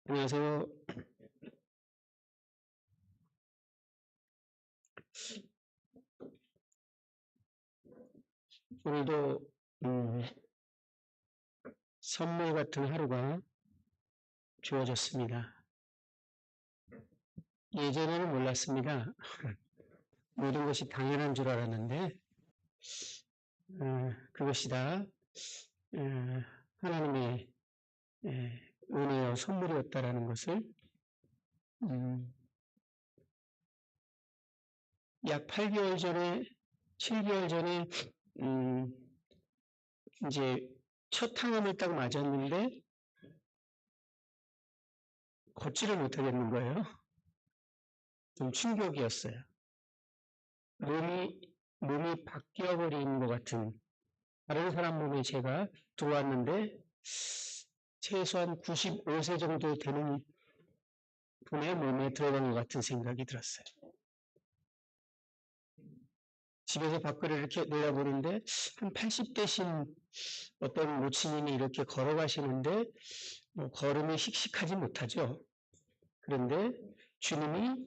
안녕하세요. 오늘도 선물 같은 하루가 주어졌습니다. 예전에는 몰랐습니다. 모든 것이 당연한 줄 알았는데 그것이 다 하나님의 은혜와 선물이었다라는 것을 약 8개월 전에 7개월 전에 이제 첫 항암을 딱 맞았는데 걷지를 못하겠는 거예요. 좀 충격이었어요. 몸이 바뀌어버린 것 같은, 다른 사람 몸에 제가 들어왔는데 최소한 95세 정도 되는 분의 몸에 들어간 것 같은 생각이 들었어요. 집에서 밖을 이렇게 내다보는데 한 80대신 어떤 모친님이 이렇게 걸어가시는데 걸음이 씩씩하지 못하죠. 그런데 주님이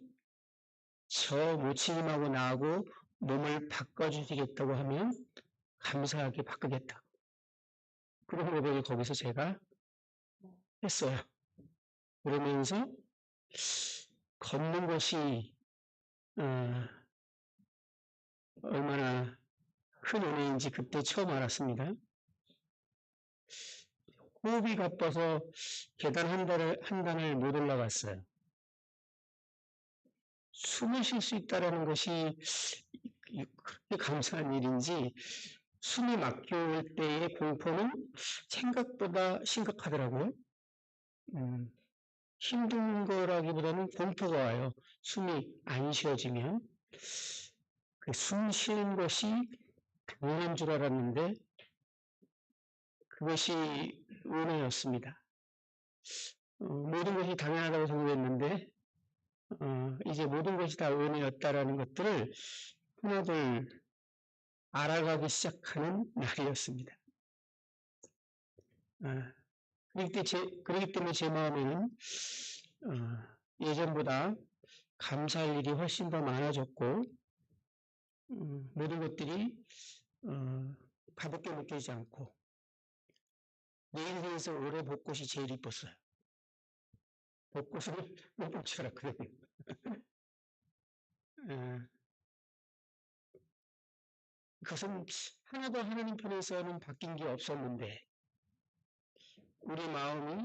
저 모친님하고 나하고 몸을 바꿔주시겠다고 하면 감사하게 바꾸겠다. 그런 고백을 거기서 제가 했어요. 그러면서 걷는 것이 얼마나 큰 은혜인지 그때 처음 알았습니다. 호흡이 가빠서 계단 한 단을 못 올라갔어요. 숨을 쉴 수 있다는 것이 그렇게 감사한 일인지 숨이 막혀올 때의 공포는 생각보다 심각하더라고요. 힘든 거라기보다는 공포가 와요. 숨이 안 쉬어지면. 숨 쉬는 것이 당연한 줄 알았는데 그것이 은혜였습니다. 모든 것이 당연하다고 생각했는데 이제 모든 것이 다 은혜였다라는 것들을 하나둘 알아가기 시작하는 날이었습니다. 그렇기 때문에 제 마음에는 예전보다 감사할 일이 훨씬 더 많아졌고 모든 것들이 가볍게 느껴지지 않고 내 인생에서 올해 벚꽃이 제일 이뻤어요. 벚꽃을 못 볼 줄 알았거든요. 그것은 하나도 하나님 편에서는 바뀐 게 없었는데 우리 마음이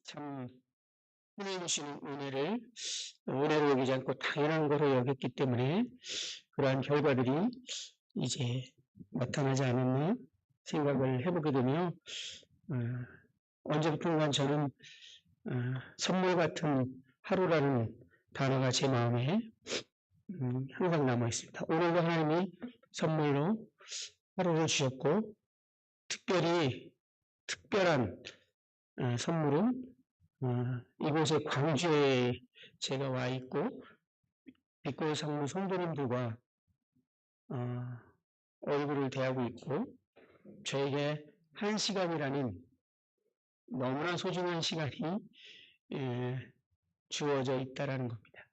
참 하나님 주시는 은혜로 여기지 않고 당연한 거로 여겼기 때문에 그러한 결과들이 이제 나타나지 않았나 생각을 해보게 되며 언제부턴가 저는 선물 같은 하루라는 단어가 제 마음에 항상 남아 있습니다. 오늘도 하나님이 선물로 하루를 주셨고 특별한 선물은 이곳에 광주에 제가 와 있고 빛고 상무 성도님들과 얼굴을 대하고 있고 저에게 1시간이라는 너무나 소중한 시간이 주어져 있다라는 겁니다.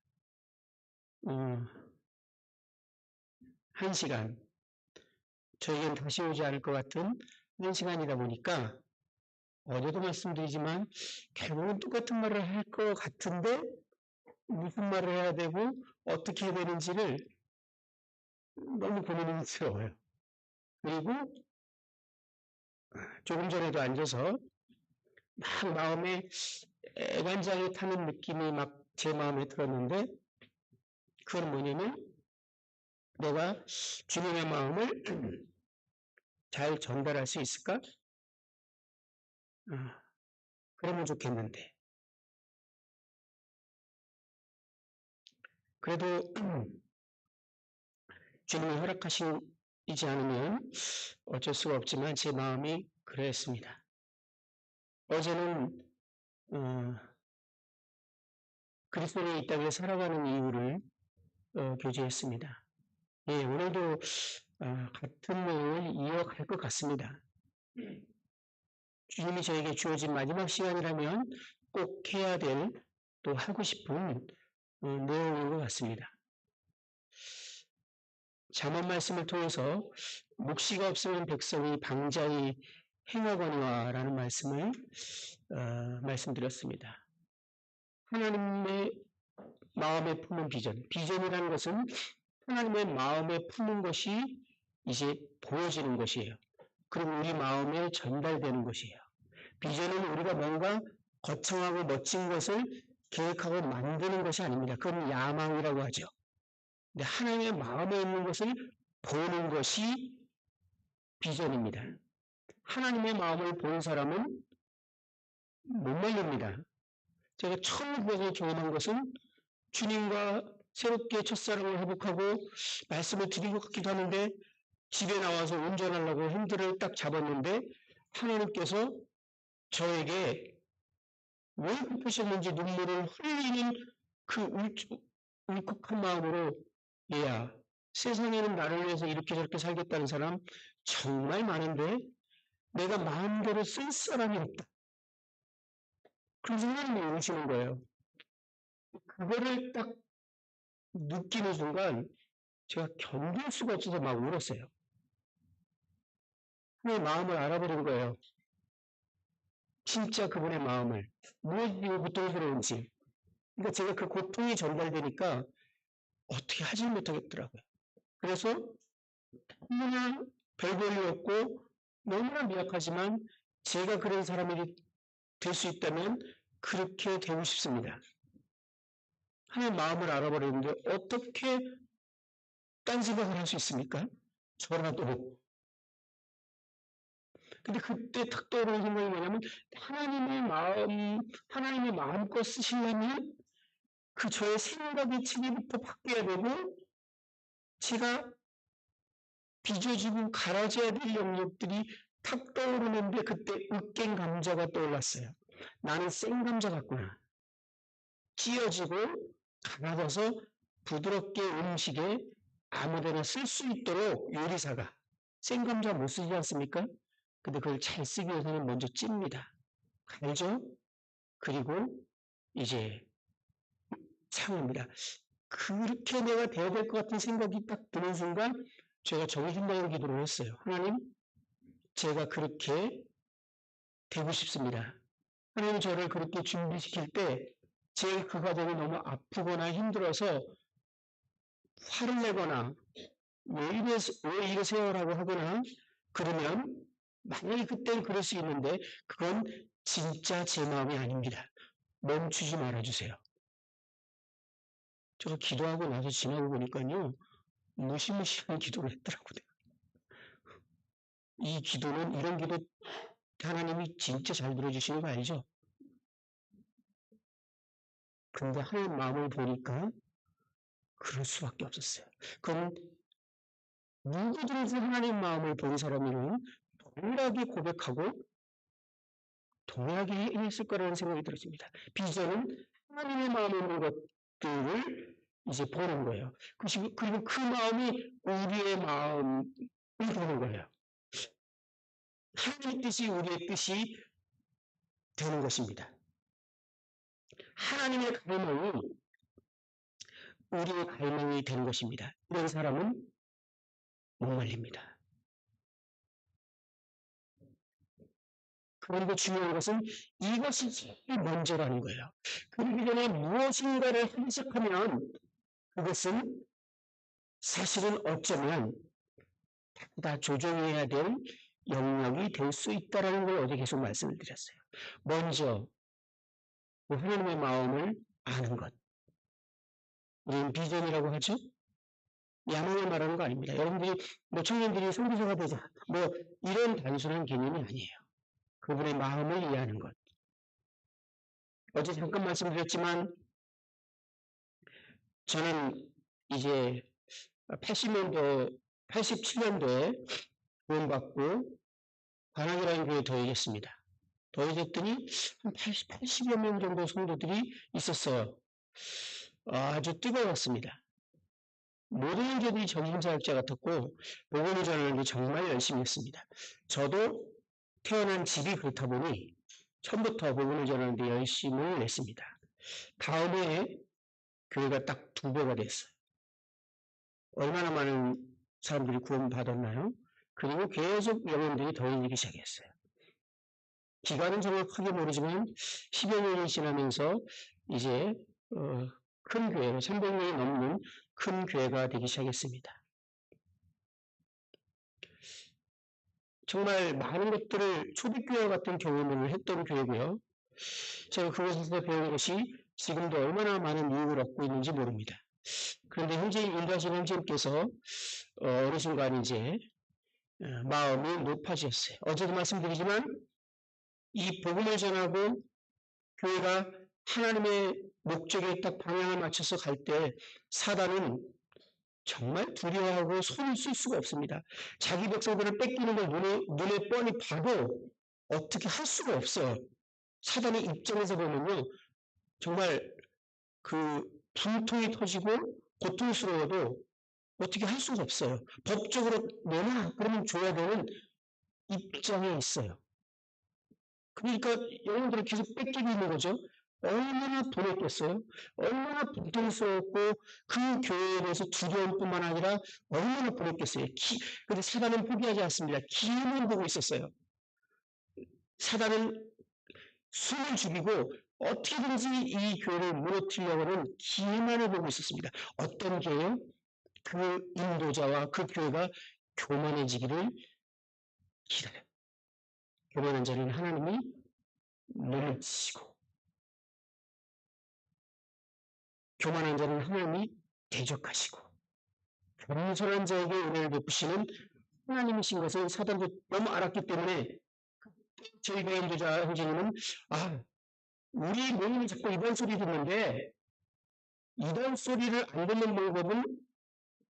1시간 저에겐 다시 오지 않을 것 같은 1시간이다 보니까 어제도 말씀드리지만 결국은 똑같은 말을 할 것 같은데 무슨 말을 해야 되고 어떻게 해야 되는지를 너무 고민스러워요. 그리고 조금 전에도 앉아서 막 마음에 애간장이 타는 느낌이 막 제 마음에 들었는데 그건 뭐냐면 내가 주님의 마음을 잘 전달할 수 있을까? 그러면 좋겠는데 그래도 주님이 허락하시지 않으면 어쩔 수가 없지만 제 마음이 그랬습니다. 어제는 그리스도인이 이 땅에 살아가는 이유를 교제했습니다. 예, 오늘도 같은 내용을 이어갈 것 같습니다. 주님이 저에게 주어진 마지막 시간이라면 꼭 해야 될, 또 하고 싶은 내용인 것 같습니다. 잠언 말씀을 통해서 묵시가 없으면 백성이 방자히 행하거니와라는 말씀을 말씀드렸습니다. 하나님의 마음에 품은 비전, 비전이라는 것은 하나님의 마음에 품은 것이 이제 보여지는 것이에요. 그리고 우리 마음에 전달되는 것이에요. 비전은 우리가 뭔가 거창하고 멋진 것을 계획하고 만드는 것이 아닙니다. 그건 야망이라고 하죠. 근데 하나님의 마음에 있는 것을 보는 것이 비전입니다. 하나님의 마음을 본 사람은 못 말립니다. 제가 처음 그것을 경험한 것은 주님과 새롭게 첫사랑을 회복하고 말씀을 드린 것 같기도 하는데 집에 나와서 운전하려고 핸들을 딱 잡았는데 하나님께서 저에게 왜 급하셨는지 눈물을 흘리는 그 울컥한 마음으로 얘야, 세상에는 나를 위해서 이렇게 저렇게 살겠다는 사람 정말 많은데 내가 마음대로 쓸 사람이 없다. 그래서 하나님이 오시는 거예요. 그거를 딱 느끼는 순간 제가 견딜 수가 없어서 막 울었어요. 그의 마음을 알아버린 거예요. 진짜 그분의 마음을. 무엇이 고통스러운지. 그러니까 제가 그 고통이 전달되니까 어떻게 하지 못하겠더라고요. 그래서 너무나 별볼일 없고 너무나 미약하지만 제가 그런 사람이 될 수 있다면 그렇게 되고 싶습니다. 하나님 마음을 알아버리는데 어떻게 딴 생각을 할 수 있습니까? 저라도. 근데 그때 탁 떠오르는 생각이 뭐냐면 하나님의 마음껏 쓰시려면 그 저의 생각의 체계부터 바뀌어야 되고 제가 빚어지고 갈아져야 될 영역들이 탁 떠오르는데 그때 으깬 감자가 떠올랐어요. 나는 생 감자 같구나. 찢어지고 갈아져서 부드럽게 음식에 아무데나 쓸 수 있도록 요리사가 생 감자 못 쓰지 않습니까? 근데 그걸 잘 쓰기 위해서는 먼저 찝니다. 갈죠? 그리고 이제 상합니다. 그렇게 내가 돼야 될 것 같은 생각이 딱 드는 순간 제가 정신당한 기도를 했어요. 하나님, 제가 그렇게 되고 싶습니다. 하나님 저를 그렇게 준비시킬 때 제 그 과정이 너무 아프거나 힘들어서 화를 내거나 왜 이러세요라고 하거나 그러면 만약에 그때는 그럴 수 있는데 그건 진짜 제 마음이 아닙니다. 멈추지 말아주세요. 제가 기도하고 나서 지나고 보니까요. 무시무시한 기도를 했더라고요. 이 기도는 이런 기도 하나님이 진짜 잘 들어주시는 거 알죠? 근데 하나님 마음을 보니까 그럴 수밖에 없었어요. 그건 누구든지 하나님 마음을 본 사람이면 동일하게 고백하고 동일하게 했을 거라는 생각이 들었습니다. 비전은 하나님의 마음에 있는 것들을 이제 보는 거예요. 그리고 그 마음이 우리의 마음을 보는 거예요. 하나님의 뜻이 우리의 뜻이 되는 것입니다. 하나님의 갈망이 우리의 갈망이 되는 것입니다. 이런 사람은 못 말립니다. 그리고 중요한 것은 이것이 제일 먼저라는 거예요. 그러기 전에 무엇인가를 하기 시작하면 그것은 사실은 어쩌면 다 조정해야 될 영역이 될 수 있다는 걸 어제 계속 말씀을 드렸어요. 먼저 하나님의 마음을 아는 것. 우리는 비전이라고 하죠? 야망을 말하는 거 아닙니다. 여러분들이 청년들이 선교사가 되자 이런 단순한 개념이 아니에요. 그분의 마음을 이해하는 것. 어제 잠깐 말씀드렸지만 저는 이제 87년도에 구원받고 관악이라는 교회에 더해졌습니다. 더해졌더니 한 80여 명 정도 성도들이 있었어요. 아주 뜨거웠습니다. 모든 형제들이 전임사역자 같았고 복음을 전하는 데 정말 열심히 했습니다. 저도 태어난 집이 그렇다 보니 처음부터 복음을 전하는 데 열심을 냈습니다. 다음에 교회가 딱 2배가 됐어요. 얼마나 많은 사람들이 구원받았나요? 그리고 계속 영혼들이 더해지기 시작했어요. 기간은 정말 크게 모르지만 10여 년이 지나면서 이제 큰 교회로 300명이 넘는 큰 교회가 되기 시작했습니다. 정말 많은 것들을 초대교회 같은 경험을 했던 교회고요. 제가 그곳에서 배운 것이 지금도 얼마나 많은 유익을 얻고 있는지 모릅니다. 그런데 인도하신 형제님께서 어느 순간 이제 마음이 높아졌어요. 어제도 말씀드리지만 이 복음을 전하고 교회가 하나님의 목적에 딱 방향을 맞춰서 갈 때 사단은 정말 두려워하고 손을 쓸 수가 없습니다. 자기 백성들을 뺏기는 걸 눈에 뻔히 봐도 어떻게 할 수가 없어요. 사단의 입장에서 보면요. 정말 그 분통이 터지고 고통스러워도 어떻게 할 수가 없어요. 법적으로 내놔 그러면 줘야 되는 입장에 있어요. 그러니까 영혼들을 계속 뺏기고 있는 거죠. 얼마나 보냈겠어요? 얼마나 고통스럽고 그 교회에 대해서 두려움뿐만 아니라 얼마나 보냈겠어요? 근데 사단은 포기하지 않습니다. 기회만 보고 있었어요. 사단은 숨을 죽이고 어떻게든지 이 교회를 무너뜨리려고는 기회만을 보고 있었습니다. 어떤 기회요? 그 인도자와 그 교회가 교만해지기를 기다려요. 교만한 자는 하나님이 물리치시고 교만한 자는 하나님이 대적하시고 겸손한 자에게 은혜를 베푸시는 하나님이신 것을 사단도 너무 알았기 때문에 저희 교회 인도자 형제님은 우리 모임이 자꾸 이단 소리 듣는데 이단 소리를 안 듣는 방법은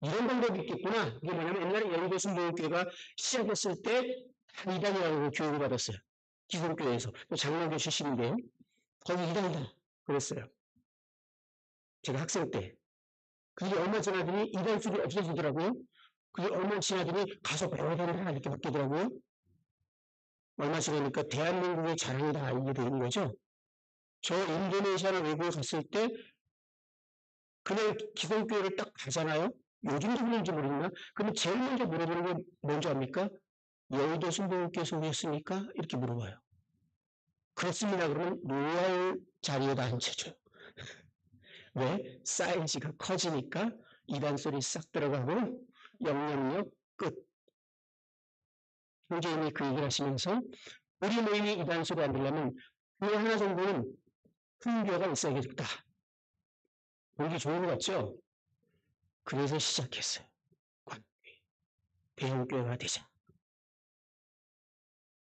이런 방법이 있겠구나. 이게 뭐냐면 옛날에 영도 순복음교회가 시작했을 때 다 이단이라고 교육을 받았어요. 기성교회에서. 장로교 출신인데요. 거기 이단이다. 그랬어요. 제가 학생 때. 그게 얼마 지나더니 이단 소리 없어지더라고요. 그게 얼마 지나더니 가서 배워야 된다 이렇게 바뀌더라고요. 얼마 지나니까 대한민국의 자랑이 다 알게 되는 거죠. 저 인도네시아나 외국에 갔을 때 그냥 기성교회를 딱 가잖아요. 요즘도 그런지 모르겠나? 그러면 제일 먼저 물어보는 게 뭔지 압니까? 여의도 순복음교회 소개했습니까? 이렇게 물어봐요. 그렇습니다. 그러면 노할 자리에다 앉혀줘요. 왜? 사이즈가 커지니까 이단 소리 싹 들어가고 영향력 끝. 형제님이 그 얘기를 하시면서 우리 모임이 이단 소리 안 들려면 교회 하나 정도는 큰 교회가 있어야겠다. 보기 좋은 것 같죠? 그래서 시작했어요. 대형교회가 되자.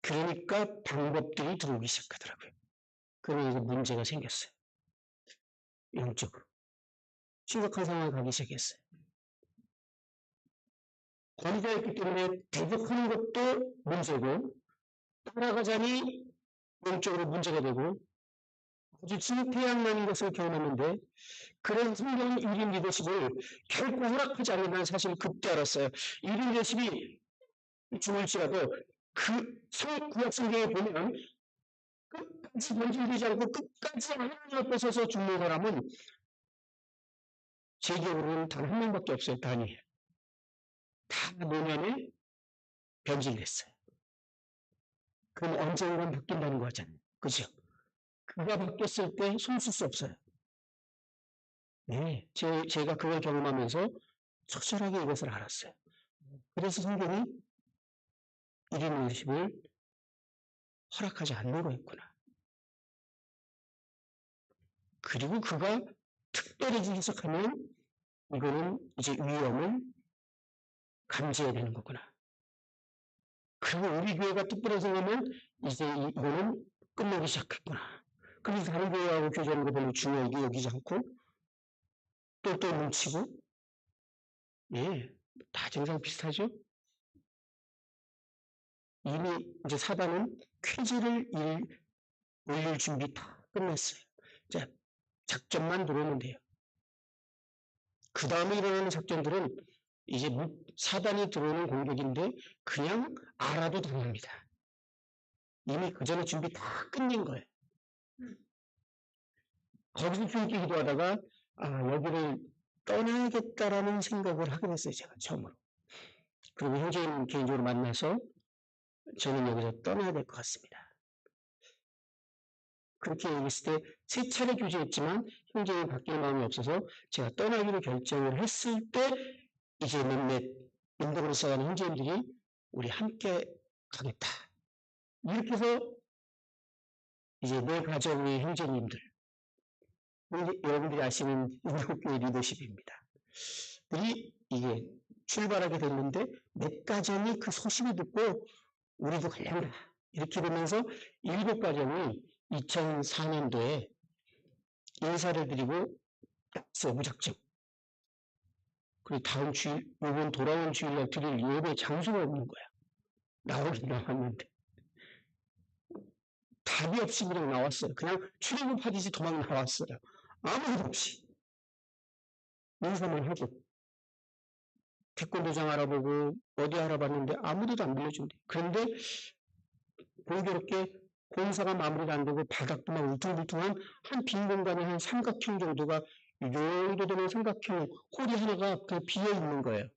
그러니까 방법들이 들어오기 시작하더라고요. 그러면서 문제가 생겼어요. 영적으로. 심각한 상황에 가기 시작했어요. 권위자였기 때문에 대적하는 것도 문제고 따라가자니 영적으로 문제가 되고 아주 진퇴양난인 것을 경험했는데 그런 성경 1인 리더십을 결코 허락하지 않는다는 사실을 그때 알았어요. 1인 리더십이 죽을지라도 구약 성경에 보면 끝까지 변질되지 않고 끝까지 하나님 앞에 서서 죽는 사람은 제 기억으로는 단 한 명밖에 없어요. 다니엘. 다 노년에 변질됐어요. 그럼 언젠간 바뀐다는 거잖아요. 그죠? 그가 바뀌었을 때 손쓸 수 없어요. 네, 제가 그걸 경험하면서 적절하게 이것을 알았어요. 그래서 성경이 1인 리더십을 허락하지 않는 거였구나. 그리고 그가 특별히 해석하면 이거는 이제 위험을 감지해야 되는 거구나. 그리고 우리 교회가 특별히 생각하면 이제 이거는 끝나기 시작했구나. 그래서 다른 교회하고 교제하는 거 별로 중요하게 여기지 않고 똘똘 뭉치고 예, 다 증상 비슷하죠? 이미 이제 사단은 퀴즈를 올릴 준비 다 끝냈어요. 자, 작전만 들어오면 돼요. 그 다음에 일어나는 작전들은 이제 사단이 들어오는 공격인데 그냥 알아도 당합니다. 이미 그 전에 준비 다 끝낸 거예요. 거기서 주님께 기도하다가 여기를 떠나야겠다라는 생각을 하게 됐어요. 제가 처음으로. 그리고 형제님 개인적으로 만나서 저는 여기서 떠나야 될 것 같습니다. 그렇게 얘기했을 때 세 차례 교제했지만 형제님이 바뀔 마음이 없어서 제가 떠나기로 결정을 했을 때 이제 몇몇 인도로 써가는 형제님들이 우리 함께 가겠다. 이렇게 해서 이제 내 가정의 형제님들, 여러분들이 아시는 인도교회 리더십입니다. 이게 출발하게 됐는데 몇 가정이 그 소식을 듣고 우리도 갈란다. 이렇게 되면서 7가정이 2004년도에 인사를 드리고 무작정. 그리고 다음 주일, 이번 돌아온 주일날 드릴 예배 장소가 없는 거야. 나오긴 나왔는데. 답이 없이 그냥 나왔어요. 그냥 출애굽하듯이 도망 나왔어요. 아무것도 없이. 인사만 하고. 태권도장 알아보고 어디 알아봤는데 아무데도 안 빌려준대. 그런데 공교롭게 공사가 마무리가 안 되고 바닥도 막 울퉁불퉁한 한 빈 공간에 한 삼각형 정도가 이 정도 되는 삼각형 홀이 하나가 그 비어 있는 거예요.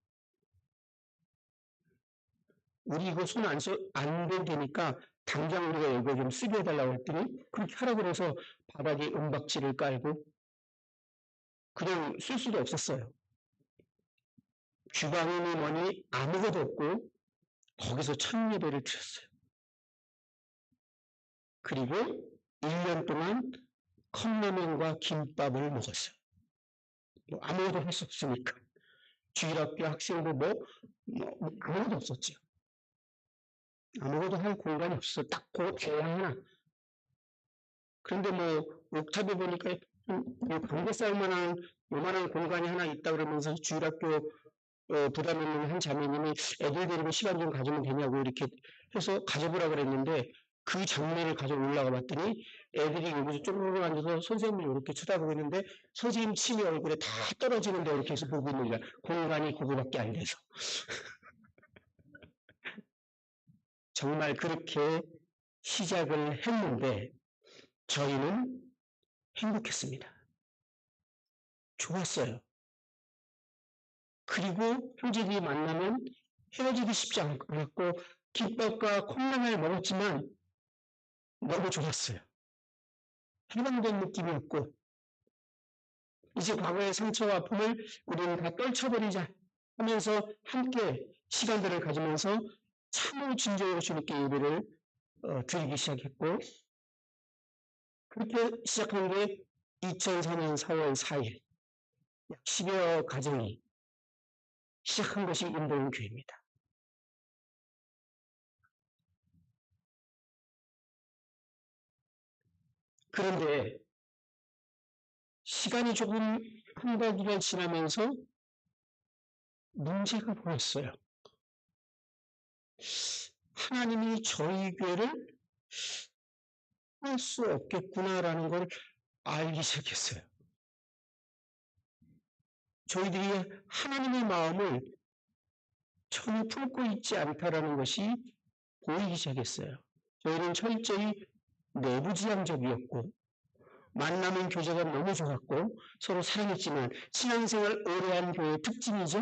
우리 이거 손 안 대니까 당장 우리가 이거 좀 쓰게 해달라고 했더니 그렇게 하라고 해서 바닥에 은박지를 깔고 그냥 쓸 수도 없었어요. 주방이니 뭐니 아무것도 없고 거기서 첫 예배를 드렸어요. 그리고 1년 동안 컵라면과 김밥을 먹었어요. 뭐 아무것도 할 수 없으니까. 주일학교 학생도 아무것도 없었죠. 아무것도 할 공간이 없어. 딱 그 대양 하나. 그런데 옥탑에 보니까 관계 싸움만한 요만한 공간이 하나 있다 그러면서 주일학교 부담 있는 한 자매님이 애들 데리고 시간 좀 가지면 되냐고 이렇게 해서 가져보라 그랬는데 그 장면을 가져 올라가 봤더니 애들이 여기서 쪼르르 앉아서 선생님을 이렇게 쳐다보고 있는데 선생님 침이 얼굴에 다 떨어지는데 이렇게 해서 보고 있는 거야. 공간이 그거밖에 안 돼서. 정말 그렇게 시작을 했는데 저희는 행복했습니다. 좋았어요. 그리고 형제들이 만나면 헤어지기 쉽지 않고 김밥과 콩라면을 먹었지만 너무 좋았어요. 해방된 느낌이었고 이제 과거의 상처와 아픔을 우리는 다 떨쳐버리자 하면서 함께 시간들을 가지면서 참으로 진정으로 주님께 예배를 드리기 시작했고 그렇게 시작한 게 2004년 4월 4일 약 10여 가정이 시작한 것이 인도원 교회입니다. 그런데 시간이 조금 한 달이나 지나면서 문제가 보였어요. 하나님이 저희 교회를 할 수 없겠구나라는 걸 알기 시작했어요. 저희들이 하나님의 마음을 전혀 품고 있지 않다라는 것이 보이기 시작했어요. 저희는 철저히 내부지향적이었고 만나는 교제가 너무 좋았고 서로 사랑했지만 신앙생활 오래한 교회의 특징이죠.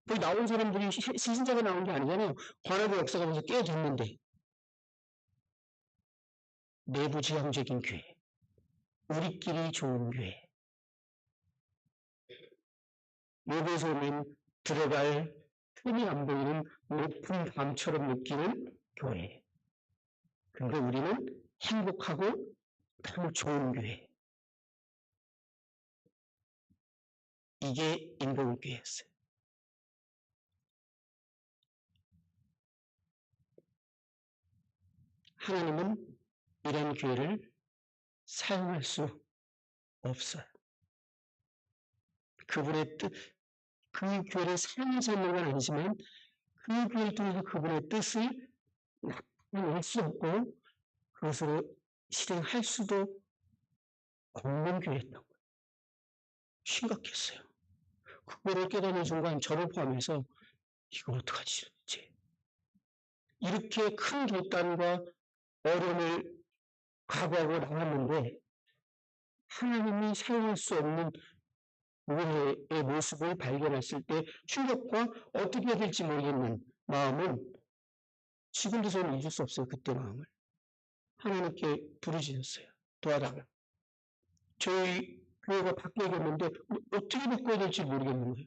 거기 나온 사람들이 신자가 나온 게 아니잖아요. 관할의 역사가 벌써 꽤 됐는데 내부지향적인 교회, 우리끼리 좋은 교회. 여기서 오면 들어갈 틈이 안 보이는 높은 담처럼 느끼는 교회. 근데 우리는 행복하고 너무 좋은 교회. 이게 인도교회였어요. 하나님은 이런 교회를 사용할 수 없어요. 그분의 뜻, 그 교회를 사용하지 않는 건 아니지만 그 교회를 통해서 그분의 뜻을 나타낼 수 없고 그것으로 실행할 수도 없는 교회였던 거예요. 심각했어요. 그거를 깨닫는 순간 저를 포함해서 이거 어떡하지? 이제 이렇게 큰 결단과 어려움을 각오하고 나왔는데 하나님이 사용할 수 없는 우리의 모습을 발견했을 때 충격과 어떻게 해야 될지 모르겠는 마음은 지금도 저는 잊을 수 없어요. 그때 마음을. 하나님께 부르짖었어요. 도와달라. 저희 교회가 바뀌어야겠는데 어떻게 바꿔야 될지 모르겠는 거예요.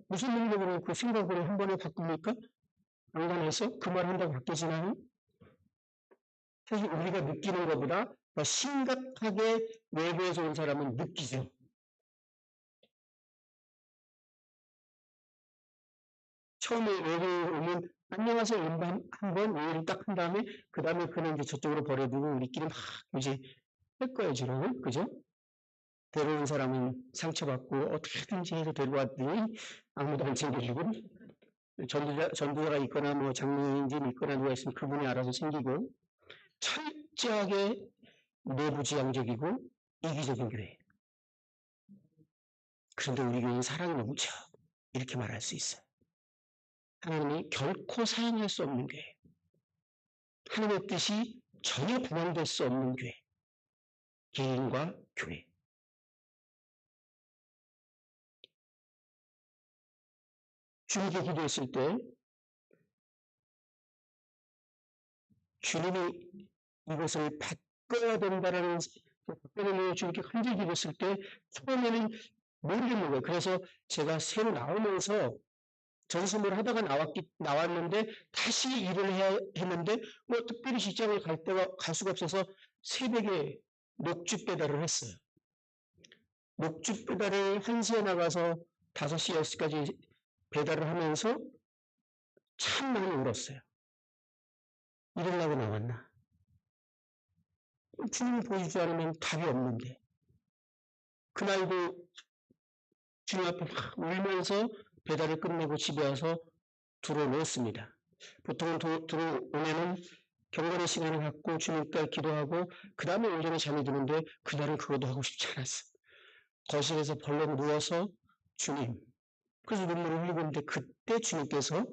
무슨 능력으로 그 생각을 한 번에 바꿉니까? 안간해서 그 말 한다고 바뀌지나요? 사실 우리가 느끼는 것보다 더 심각하게 외부에서 온 사람은 느끼죠. 처음에 외부에 오면 안녕하세요 한번 오해를 딱 한 다음에 그 다음에 그는 이제 저쪽으로 버려두고 우리끼리 막 이제 할 거예요 지금 그죠? 데려온 사람은 상처받고 어떻게든지 해서 데려왔더니 아무도 안 챙겨주고 전도자가 있거나 뭐 장로님 있거나 누가 있으면 그분이 알아서 챙기고 철저하게 내부지향적이고 이기적인 교회. 그런데 우리 교회는 사랑이 넘쳐 이렇게 말할 수 있어요. 하나님이 결코 사용할 수 없는 교회. 하나님의 뜻이 전혀 반영될 수 없는 교회. 개인과 교회. 주님께 기도했을 때 주님이 이것을 바꿔야 된다라는 바꿔내는 주님께 간절히 기도했을 때 처음에는 모르겠는 거예요. 그래서 제가 새로 나오면서 전수를 하다가 나왔는데 다시 일을 해야 했는데 뭐 특별히 직장을 갈 수가 없어서 새벽에 녹즙 배달을 했어요. 녹즙 배달을 1시에 나가서 5시, 6시까지 배달을 하면서 참 많이 울었어요. 이러려고 나왔나? 주님이 보여주지 않으면 답이 없는데. 그날도 주님 앞에 막 울면서 배달을 끝내고 집에 와서 들어놓습니다. 보통 들어오면은 경건의 시간을 갖고 주님께 기도하고 그 다음에 오전에 잠이 드는데 그날은 그것도 하고 싶지 않았어. 거실에서 벌렁 누워서 주님. 그래서 눈물을 흘리고 있는데 그때 주님께서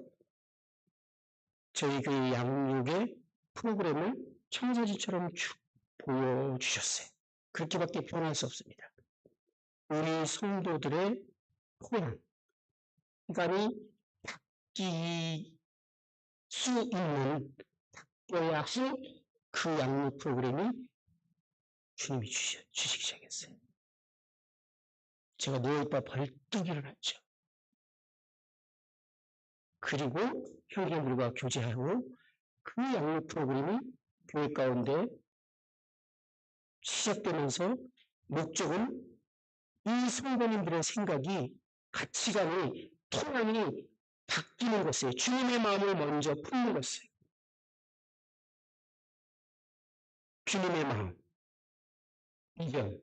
저희 교회 양육의 프로그램을 청사진처럼 쭉 보여주셨어요. 그렇게밖에 표현할 수 없습니다. 우리 성도들의 포용, 인간이 바뀔 수 있는, 바뀌어야 할 그 양육 프로그램이 주님이 주시기 시작했어요. 제가 누워있다 벌떡 일어났죠. 그리고 형제들과 교제하고 그 양육 프로그램이 교회 가운데 시작되면서 목적은 이 성도님들의 생각이, 가치관이, 토양이 바뀌는 것이에요. 주님의 마음을 먼저 품는 것이에요. 주님의 마음. 이전.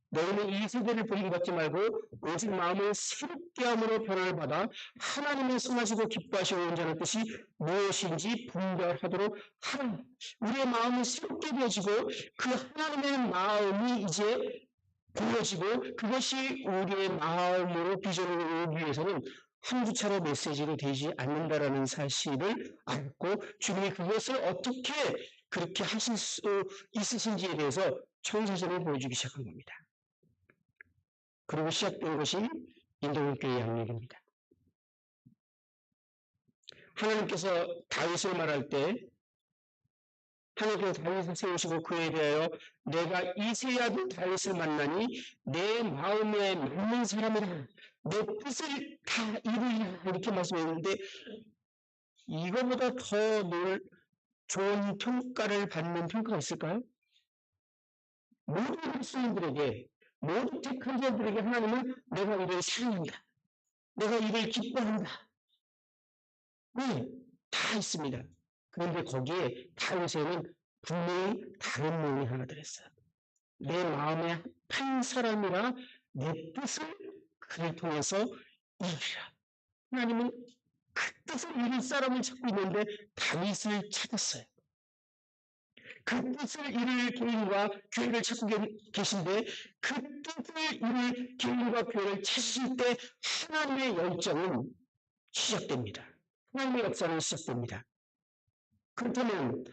너희는 이 세대를 버림받지 말고 오직 마음을 새롭게 함으로 변화를 받아 하나님의 선하시고 기뻐하시고 온전한 뜻이 무엇인지 분별하도록 하라. 우리의 마음이 새롭게 되어지고 그 하나님의 마음이 이제 보여지고 그것이 우리의 마음으로 비전으로 오기 위해서는 한두 차례 메시지로 되지 않는다라는 사실을 알고 주님이 그것을 어떻게 그렇게 하실 수 있으신지에 대해서 청사전을 보여주기 시작한 겁니다. 그리고 시작된 것이 인도교회의 양육입니다. 하나님께서 다윗을 말할 때 하나님께서 다윗을 세우시고 그에 대하여 내가 이새의 아들 다윗을 만나니 내 마음에 맞는 사람이라 내 뜻을 다 이루리라 이렇게 말씀했는데 이거보다 더 좋은 평가를 받는 평가가 있을까요? 모든 그리스도인들에게 모든 택한 자들에게 하나님은 내가 이를 사랑한다. 내가 이를 기뻐한다. 네, 다 있습니다. 그런데 거기에 다윗에는 분명히 다른 내용이 하나 들었어요. 내 마음에 합한 사람이라 내 뜻을 그를 통해서 이루리라. 하나님은 그 뜻을 이룰 사람을 찾고 있는데 다윗을 찾았어요. 그 뜻을 이룰 교인과 교회를 찾고 계신데 그 뜻을 이룰 교인과 교회를 찾으실 때 하나님의 열정은 시작됩니다. 하나님의 역사는 시작됩니다. 그렇다면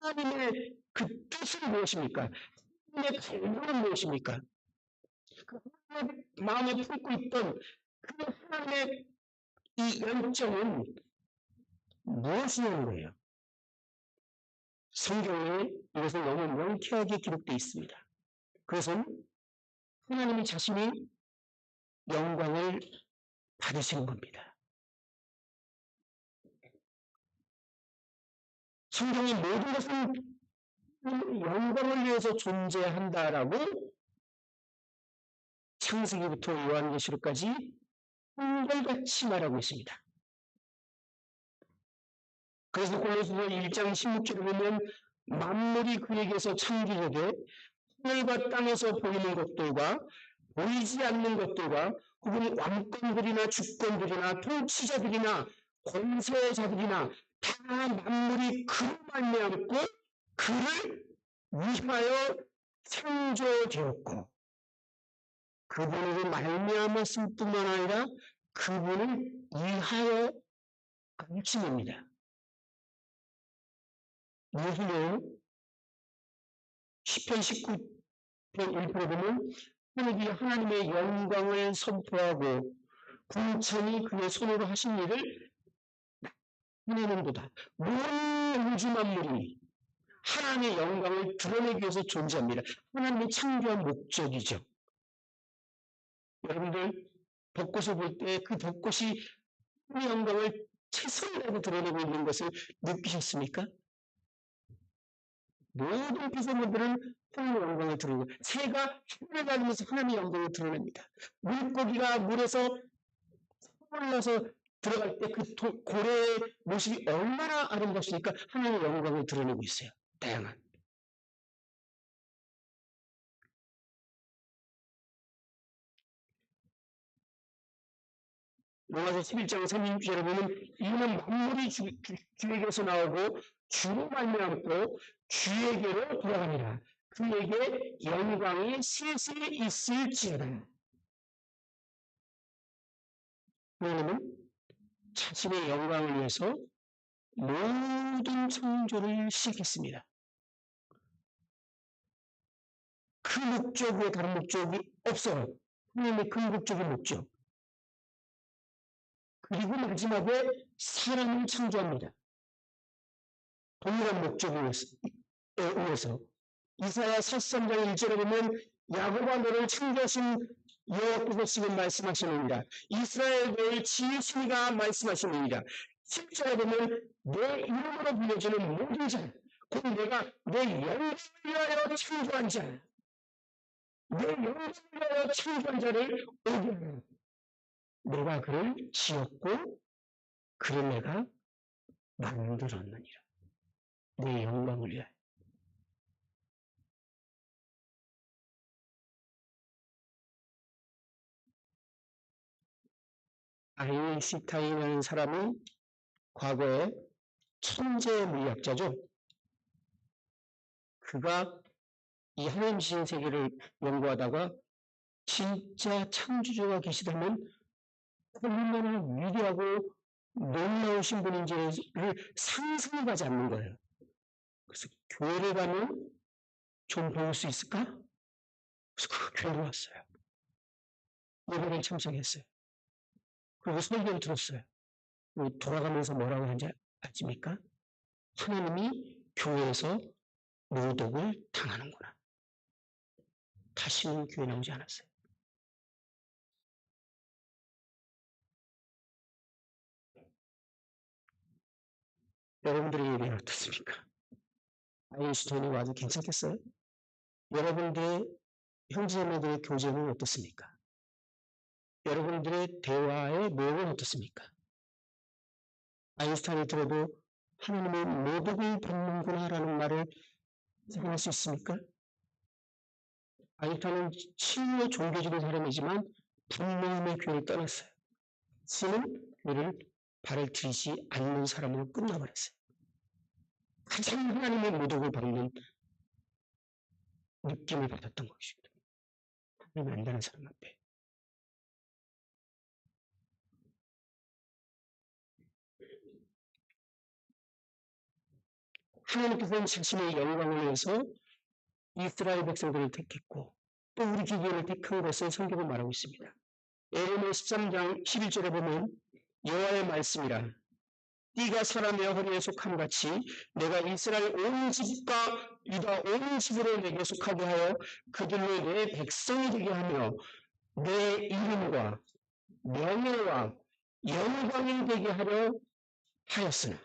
하나님의 그 뜻은 무엇입니까? 하나님의 갈망은 무엇입니까? 그 하나님의 마음에 품고 있던 그 하나님의 이 열정은 무엇이냐는 거예요. 성경에 이것은 너무 명쾌하게 기록되어 있습니다. 그것은 하나님이 자신이 영광을 받으시는 겁니다. 성경의 모든 것은 영광을 위해서 존재한다라고 창세기부터 요한계시록까지 한결같이 말하고 있습니다. 그래서 골로새서 1장 16절에 보면 만물이 그에게서 창조되되 하늘과 땅에서 보이는 것들과 보이지 않는 것들과 혹은 왕권들이나 주권들이나 통치자들이나 권세자들이나 다 만물이 그로 말미암고 그를 위하여 창조되었고 그분으로 말미암았을 뿐만 아니라 그분을 위하여 가르침입니다. 무엇이요? 시편 19편 1편에 보면 하늘이 하나님의 영광을 선포하고 궁창이 그의 손으로 하신 일을 나타내는도다. 모든 우주 만물이 하나님의 영광을 드러내기 위해서 존재합니다. 하나님의 창조한 목적이죠. 여러분들 벚꽃을 볼 때 그 벚꽃이 하나님의 영광을 최선을 다해서 드러내고 있는 것을 느끼셨습니까? 모든 피조물들은 하나님의 영광을 드러내고 새가 하늘을 다니면서 하나님의 영광을 드러냅니다. 물고기가 물에서 올라서 들어갈 때 그 고래의 모습이 얼마나 아름답습니까? 하나님의 영광을 드러내고 있어요. 다양한. 로마서 11장 36절에 보면 이는 만물이 주에게서 나오고 주로 말미암고 주에게로 돌아가니라. 그에게 영광이 세세에 있을지어다. 하나님은 자신의 영광을 위해서 모든 창조를 시작했습니다. 그 목적 외에 다른 목적이 없어요. 하나님의 궁극적인 목적. 그리고 마지막에 사람을 창조합니다. 동일한 목적을 위해서. 이사야 43장 1절에 보면 야곱아 너를 창조하신 여호와께서 지금 말씀하시느니라. 이스라엘 너를 지으시니가 말씀하시느니라. 10절에 보면 내 이름으로 불려지는 모든 자, 곧 내가 내 영광을 위하여 창조한 자, 내 영광을 위하여 창조한 자를 오게 하라. 내가 그를 지었고 그를 내가 만들었느니라. 내 영광을 위하여. 아인슈타인이라는 사람은 과거에 천재 물리학자죠. 그가 이 하나님 신 세계를 연구하다가 진짜 창조주가 계시다면 얼마나 위대하고 놀라우신 분인지를 상상하지 않는 거예요. 그래서 교회를 가면 좀 배울 수 있을까? 그래서 그 교회로 왔어요. 예배를 참석했어요. 그리고 설교를 들었어요. 돌아가면서 뭐라고 하는지 아십니까? 하나님이 교회에서 모독을 당하는구나. 다시는 교회 나오지 않았어요. 여러분들의 예배는 어떻습니까? 아인슈타인이 와도 괜찮겠어요? 여러분들의 형제자매들의 교제는 어떻습니까? 여러분들의 대화의 내용은 어떻습니까? 아인슈타인이 들어도 하나님의 모독을 받는구나라는 말을 생각할 수 있습니까? 아인슈타인은 치유의 종교적인 사람이지만 분노임의 교회를 떠났어요. 신은 교회를 발을 들이지 않는 사람으로 끝나버렸어요. 가장 하나님의 모독을 받는 느낌을 받았던 것입니다. 하나님 안다는 사람 앞에. 하나님께서는 자신의 영광을 위해서 이스라엘 백성들을 택했고 또 우리 기계를 택한 것을 성경은 말하고 있습니다. 예레미야 13장 11절에 보면 여호와의 말씀이라 띠가 사람의 허리에 속함 같이 내가 이스라엘 온 집과 유다 온 집으로 내게 속하게 하여 그들로 내 백성이 되게 하며 내 이름과 명예와 영광이 되게 하려 하였으나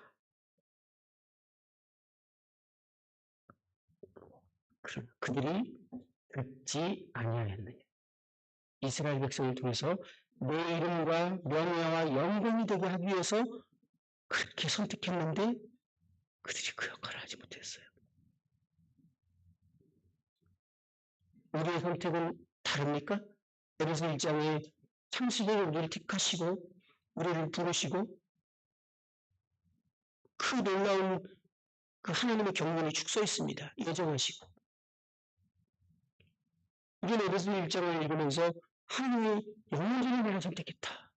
그들이 듣지 아니하였느냐. 이스라엘 백성을 통해서 내 이름과 명예와 영광이 되게 하기 위해서 그렇게 선택했는데 그들이 그 역할을 하지 못했어요. 우리의 선택은 다릅니까? 에베소 1장에 창세기에 우리를 택하시고 우리를 부르시고 그 놀라운 그 하나님의 경륜이 축소 있습니다. 예정하시고 우리는 에베소 1장을 읽으면서 하나님이 영원전에 나를 선택했다.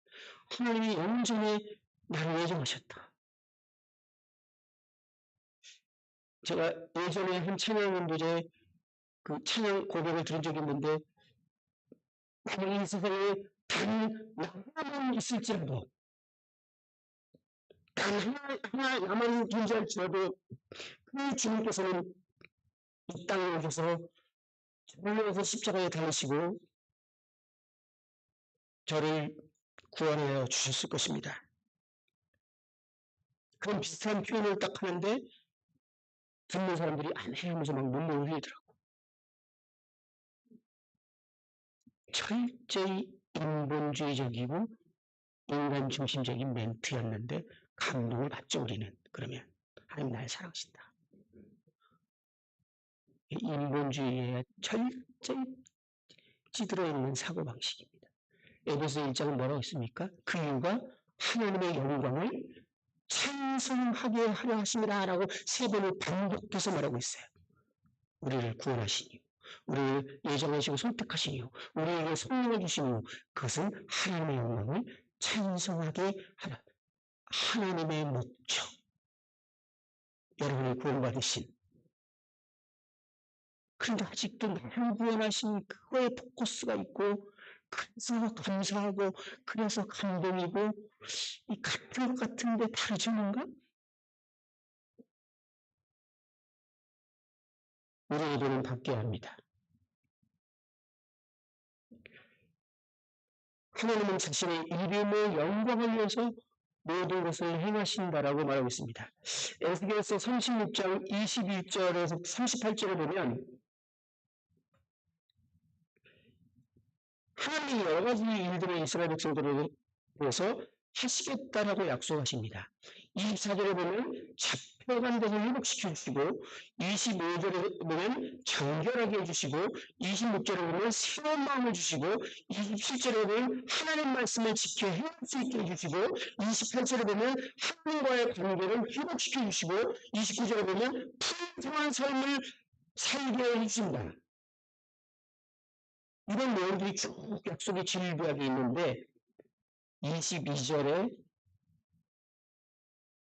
하나님이 영원전에 나를 예정하셨다. 제가 예전에 한 찬양 연도제 그 찬양 고백을 들은 적이 있는데 만약 이 세상에 단 하나만 있을지라도 단 하나 나만 존재할지라도 그 주님께서는 이 땅에 오셔서 저를 위해서 십자가에 달리시고 저를 구원하여 주셨을 것입니다. 그런 비슷한 표현을 딱 하는데 듣는 사람들이 안 해 하면서 막 눈물을 흘리더라고. 철저히 인본주의적이고 인간 중심적인 멘트였는데 감동을 받죠. 우리는. 그러면 하나님 날 사랑하신다. 인본주의에 철저히 찌들어 있는 사고방식입니다. 에베소 1장은 뭐라고 했습니까? 그 이유가 하나님의 영광을 찬송하게 하려 하심이라 라고 세 번을 반복해서 말하고 있어요. 우리를 구원하신 이유, 우리를 예정하시고 선택하신 이유, 우리에게 성령을 주신 이유, 그것은 하나님의 영광을 찬송하게 하라. 하나님의 목적. 여러분이 구원받으신. 그런데 아직도 나를 구원하신 그거에 포커스가 있고, 그래서 감사하고, 그래서 감동이고, 이 같은 것 같은데 다르지 뭔가? 우리의 눈은 바뀌어야 합니다. 하나님은 자신의 이름의 영광을 위해서 모든 것을 행하신다라고 말하고 있습니다. 에스겔서 36장 21절에서 38절에 보면 하나님이 여러 가지 일들을 이스라엘 백성들에 대해서 하시겠다라고 약속하십니다. 24절에 보면 잡혀간 데서 회복시켜 주시고 25절에 보면 정결하게 해주시고 26절에 보면 새로운 마음을 주시고 27절에 보면 하나님 말씀을 지켜 행할 수 있게 해주시고 28절에 보면 하나님과의 관계를 회복시켜 주시고 29절에 보면 풍성한 삶을 살게 해주십니다. 이런 내용들이 쭉 약속의 질비하게 있는데 22절에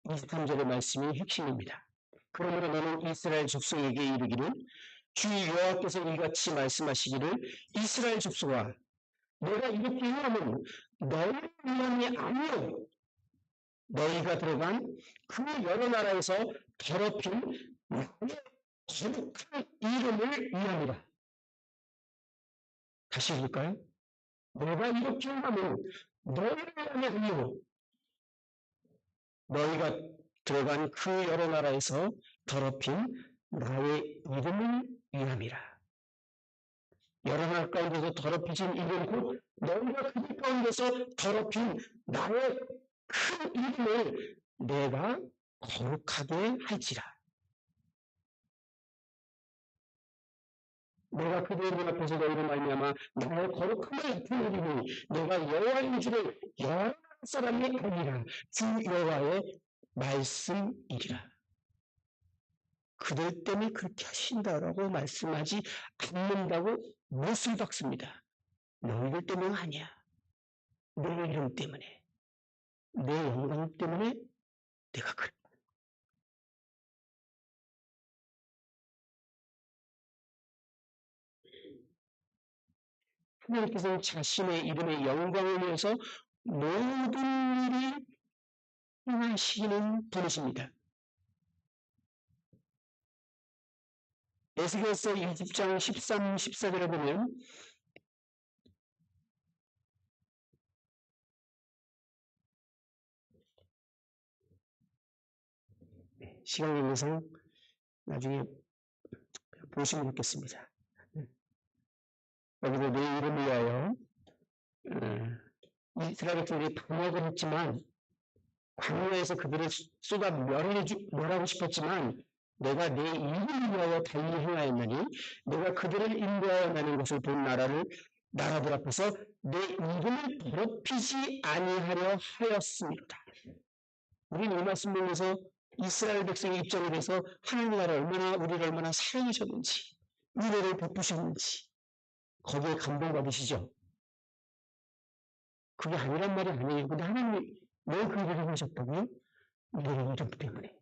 23절의 말씀이 핵심입니다. 그러므로 너는 이스라엘 족속에게 이르기를 주 여호와께서 이같이 말씀하시기를 이스라엘 족속아 내가 이렇게 하면 너희를 위함이 아니요 너희가 들어간 그 여러 나라에서 더럽힌 나의 거룩한 이름을 위함이라. 다시 읽을까요? 내가 이렇게 하면 너희를 위함이 아니요 너희가 들어간 그 여러 나라에서 더럽힌 나의 이름을 위함이라. 여러 나라 가운데서 더럽혀진 이름 곧 너희가 그들 가운데서 더럽힌 나의 큰 이름을 내가 거룩하게 할지라. 내가 그들의 눈 앞에서 너희를 말미암아 나의 거룩함을 나타내리니 내가 여호와인 줄을 여러 사람이 알리라. 주 여호와의 말씀이리라. 그들 때문에 그렇게 하신다라고 말씀하지 않는다고 못을 박습니다. 너희들 때문에 아니야. 내 이름 때문에, 내 영광 때문에 내가 그래. 하나님께서는 자신의 이름의 영광을 위해서 모든 일이 행하시는 분이십니다. 에스겔서 20장 13, 14절에 보면 시간 관계상 나중에 보시면 좋겠습니다. 여기서 내 이름을 위하여 이스라엘 백성들이 반역을 했지만 광야에서 그들을 쏟아 멸하고 싶었지만 내가 내 이름을 위하여 달리 행하였느니 내가 그들을 인도하여 나는 것을 본 나라들 앞에서 내 이름을 더럽히지 아니하려 하였습니다. 우리는 이 말씀 보면서 이스라엘 백성의 입장에 대해서 하나님 나라 우리를 얼마나 사랑하셨는지 은혜를 베푸셨는지 거기에 감동받으시죠? 그게 아니란 말이 아니에요. 근데 하나님이 왜 그 일을 하셨다고요? 내 이름 때문에.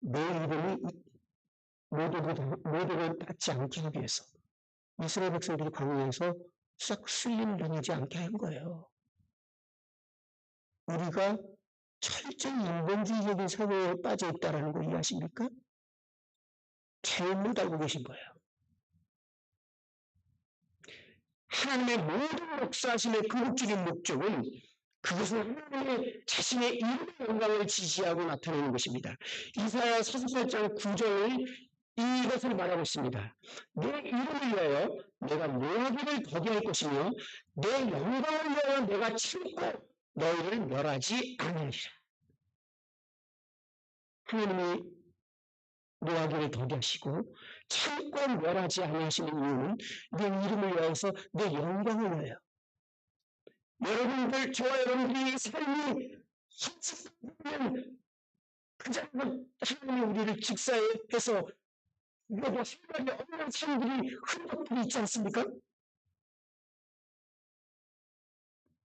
내 이름이 모독을 받지 않기 위해서 이스라엘 백성들이 광야에서 싹 쓸림 당하지 않게 한 거예요. 우리가 철저히 인본주의적인 사고에 빠져 있다는 거 이해하십니까? 잘못 알고 계신 거예요. 하나님의 모든 역사하심의 궁극적인 목적은 그것은 하나님의 자신의 이름의 영광을 지시하고 나타내는 것입니다. 이사야 48장 9절을 이것을 말하고 있습니다. 내 이름을 위하여 내가 모압을 더디할 것이며 내 영광을 위하여 내가 참고 너희를 멸하지 않으리라. 하나님이 노하기를 더디하시고 참고 멸하지 아니하시는 이유는 내 이름을 위하여서 내 영광을 위하여. 여러분들, 저와 여러분들이 삶이 솔직하면 그 자리는 하나님이 우리를 직사해서 여기 생각이 없는 사람들이 흔적들이 있지 않습니까?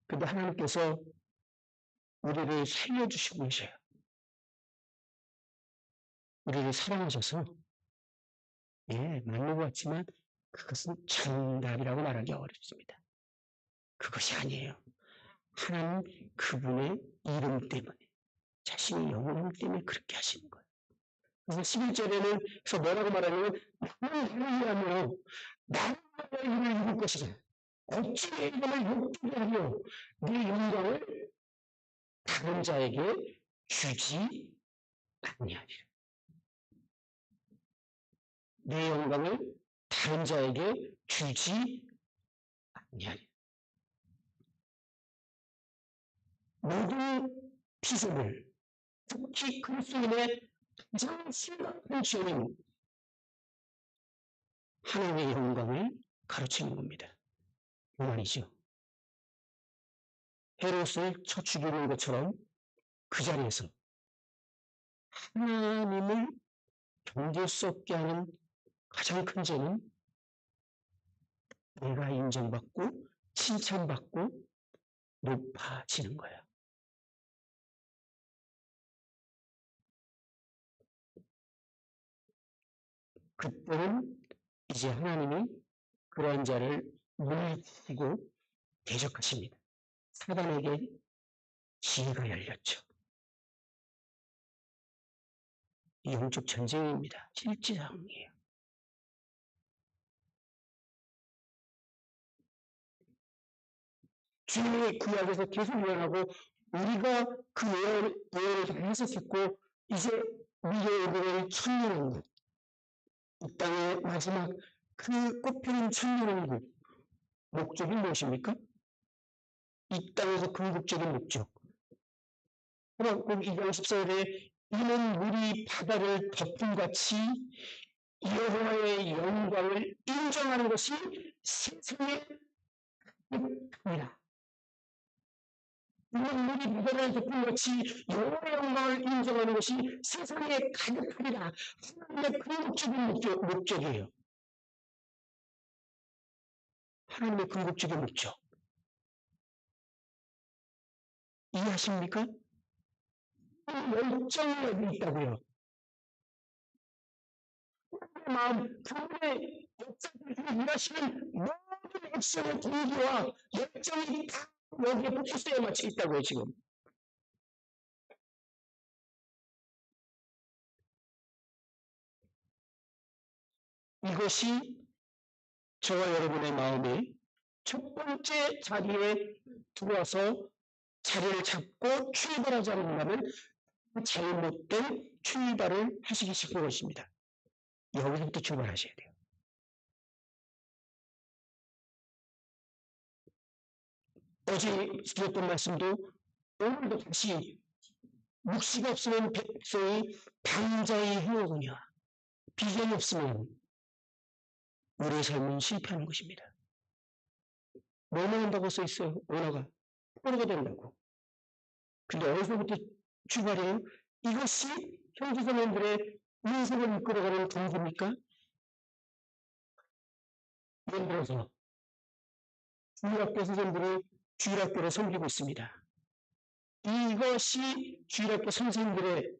근데 하나님께서 우리를 살려주시고 계셔요. 우리를 사랑하셔서 맞는 것 같지만 그것은 정답이라고 말하기 어렵습니다. 그것이 아니에요. 하나님 그분의 이름 때문에 자신의 영광 때문에 그렇게 하시는 거예요. 그래서 11절에는 뭐라고 말하냐면 나는 하나님이라며 나는 나의 이름을 이룰 것이다. 어찌 내 이름을 욕되게 하며 내 영광을 다른 자에게 주지 아니하리라. 내 영광을 다른 자에게 주지 아니하리라. 모든 피조물, 특히 그리스도인의 가장 심각한 죄는 하나님의 영광을 가르치는 겁니다. 그말이죠. 헤롯을 쳐 죽이는 것처럼 그 자리에서 하나님을 견딜 수 없게 하는 가장 큰 죄는 내가 인정받고 칭찬받고 높아지는 거야. 그때는 이제 하나님이 그러한 자를 물리치고 대적하십니다. 사단에게 기회가 열렸죠. 이 영적 전쟁입니다. 실제 상황이에요. 주님이 그 이야기에서 계속 예언하고 우리가 그 예언을 잘 해석했고 이제 미래에 오를 천년왕국 이 땅의 마지막 그 꽃피는 천년왕국 목적이 무엇입니까? 이 땅에서 궁극적인 목적. 하박국 2장 14절에 이는 물이 바다를 덮음같이 여호와의 영광을 인정하는 것이 세상의 겁니다. 물이 무더러운 덮음같이 여호와의 영광을 인정하는 것이 세상에 가득하리라. 하나님의 궁극적인 목적이에요. 하나님의 궁극적인 목적. 이해하십니까? 열정이 여기 있다고요. 마음, 그분의 역사를 일하시는 모든 액션의 동기와 열정이 다 여기에 포커스에 맞춰 있다고요, 지금. 이것이 저와 여러분의 마음이 첫 번째 자리에 들어와서 자리를 잡고 출발하지 않는다면 잘못된 출발을 하시기 시작한 것입니다. 여기서부터 출발하셔야 돼요. 어제 드렸던 말씀도 오늘도 다시 묵시가 없으면 백성이 방자히 행하거냐. 비전이 없으면 우리의 삶은 실패하는 것입니다. 뭐뭐 한다고 써 있어요. 언어가 포로가 된다고. 근데 어디서부터 출발해요? 이것이 형제자매들의 인생을 이끌어가는 동기입니까? 예를 들어서 주일학교 선생님들이 주일학교를 섬기고 있습니다. 이것이 주일학교 선생님들의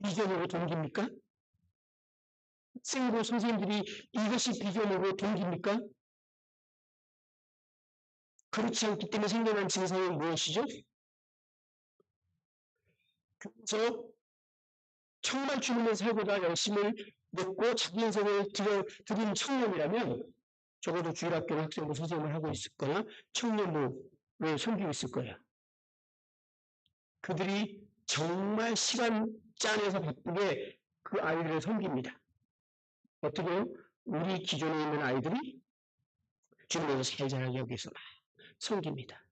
비전으로 동기입니까? 학생부 선생님들이 이것이 비전으로 동기입니까? 그렇지 않기 때문에 생겨난 증상은 무엇이죠? 그래서 정말 주님의 살고자 열심을 냈고 자기 인생을 드린 청년이라면 적어도 주일학교 학생부 선생님을 하고 있을 거야. 청년부를 섬기고 있을 거야. 그들이 정말 시간 짜내서 바쁘게 그 아이들을 섬깁니다. 어떻게 우리 기존에 있는 아이들이 주님에서 잘 자라기 위해서 막 섬깁니다.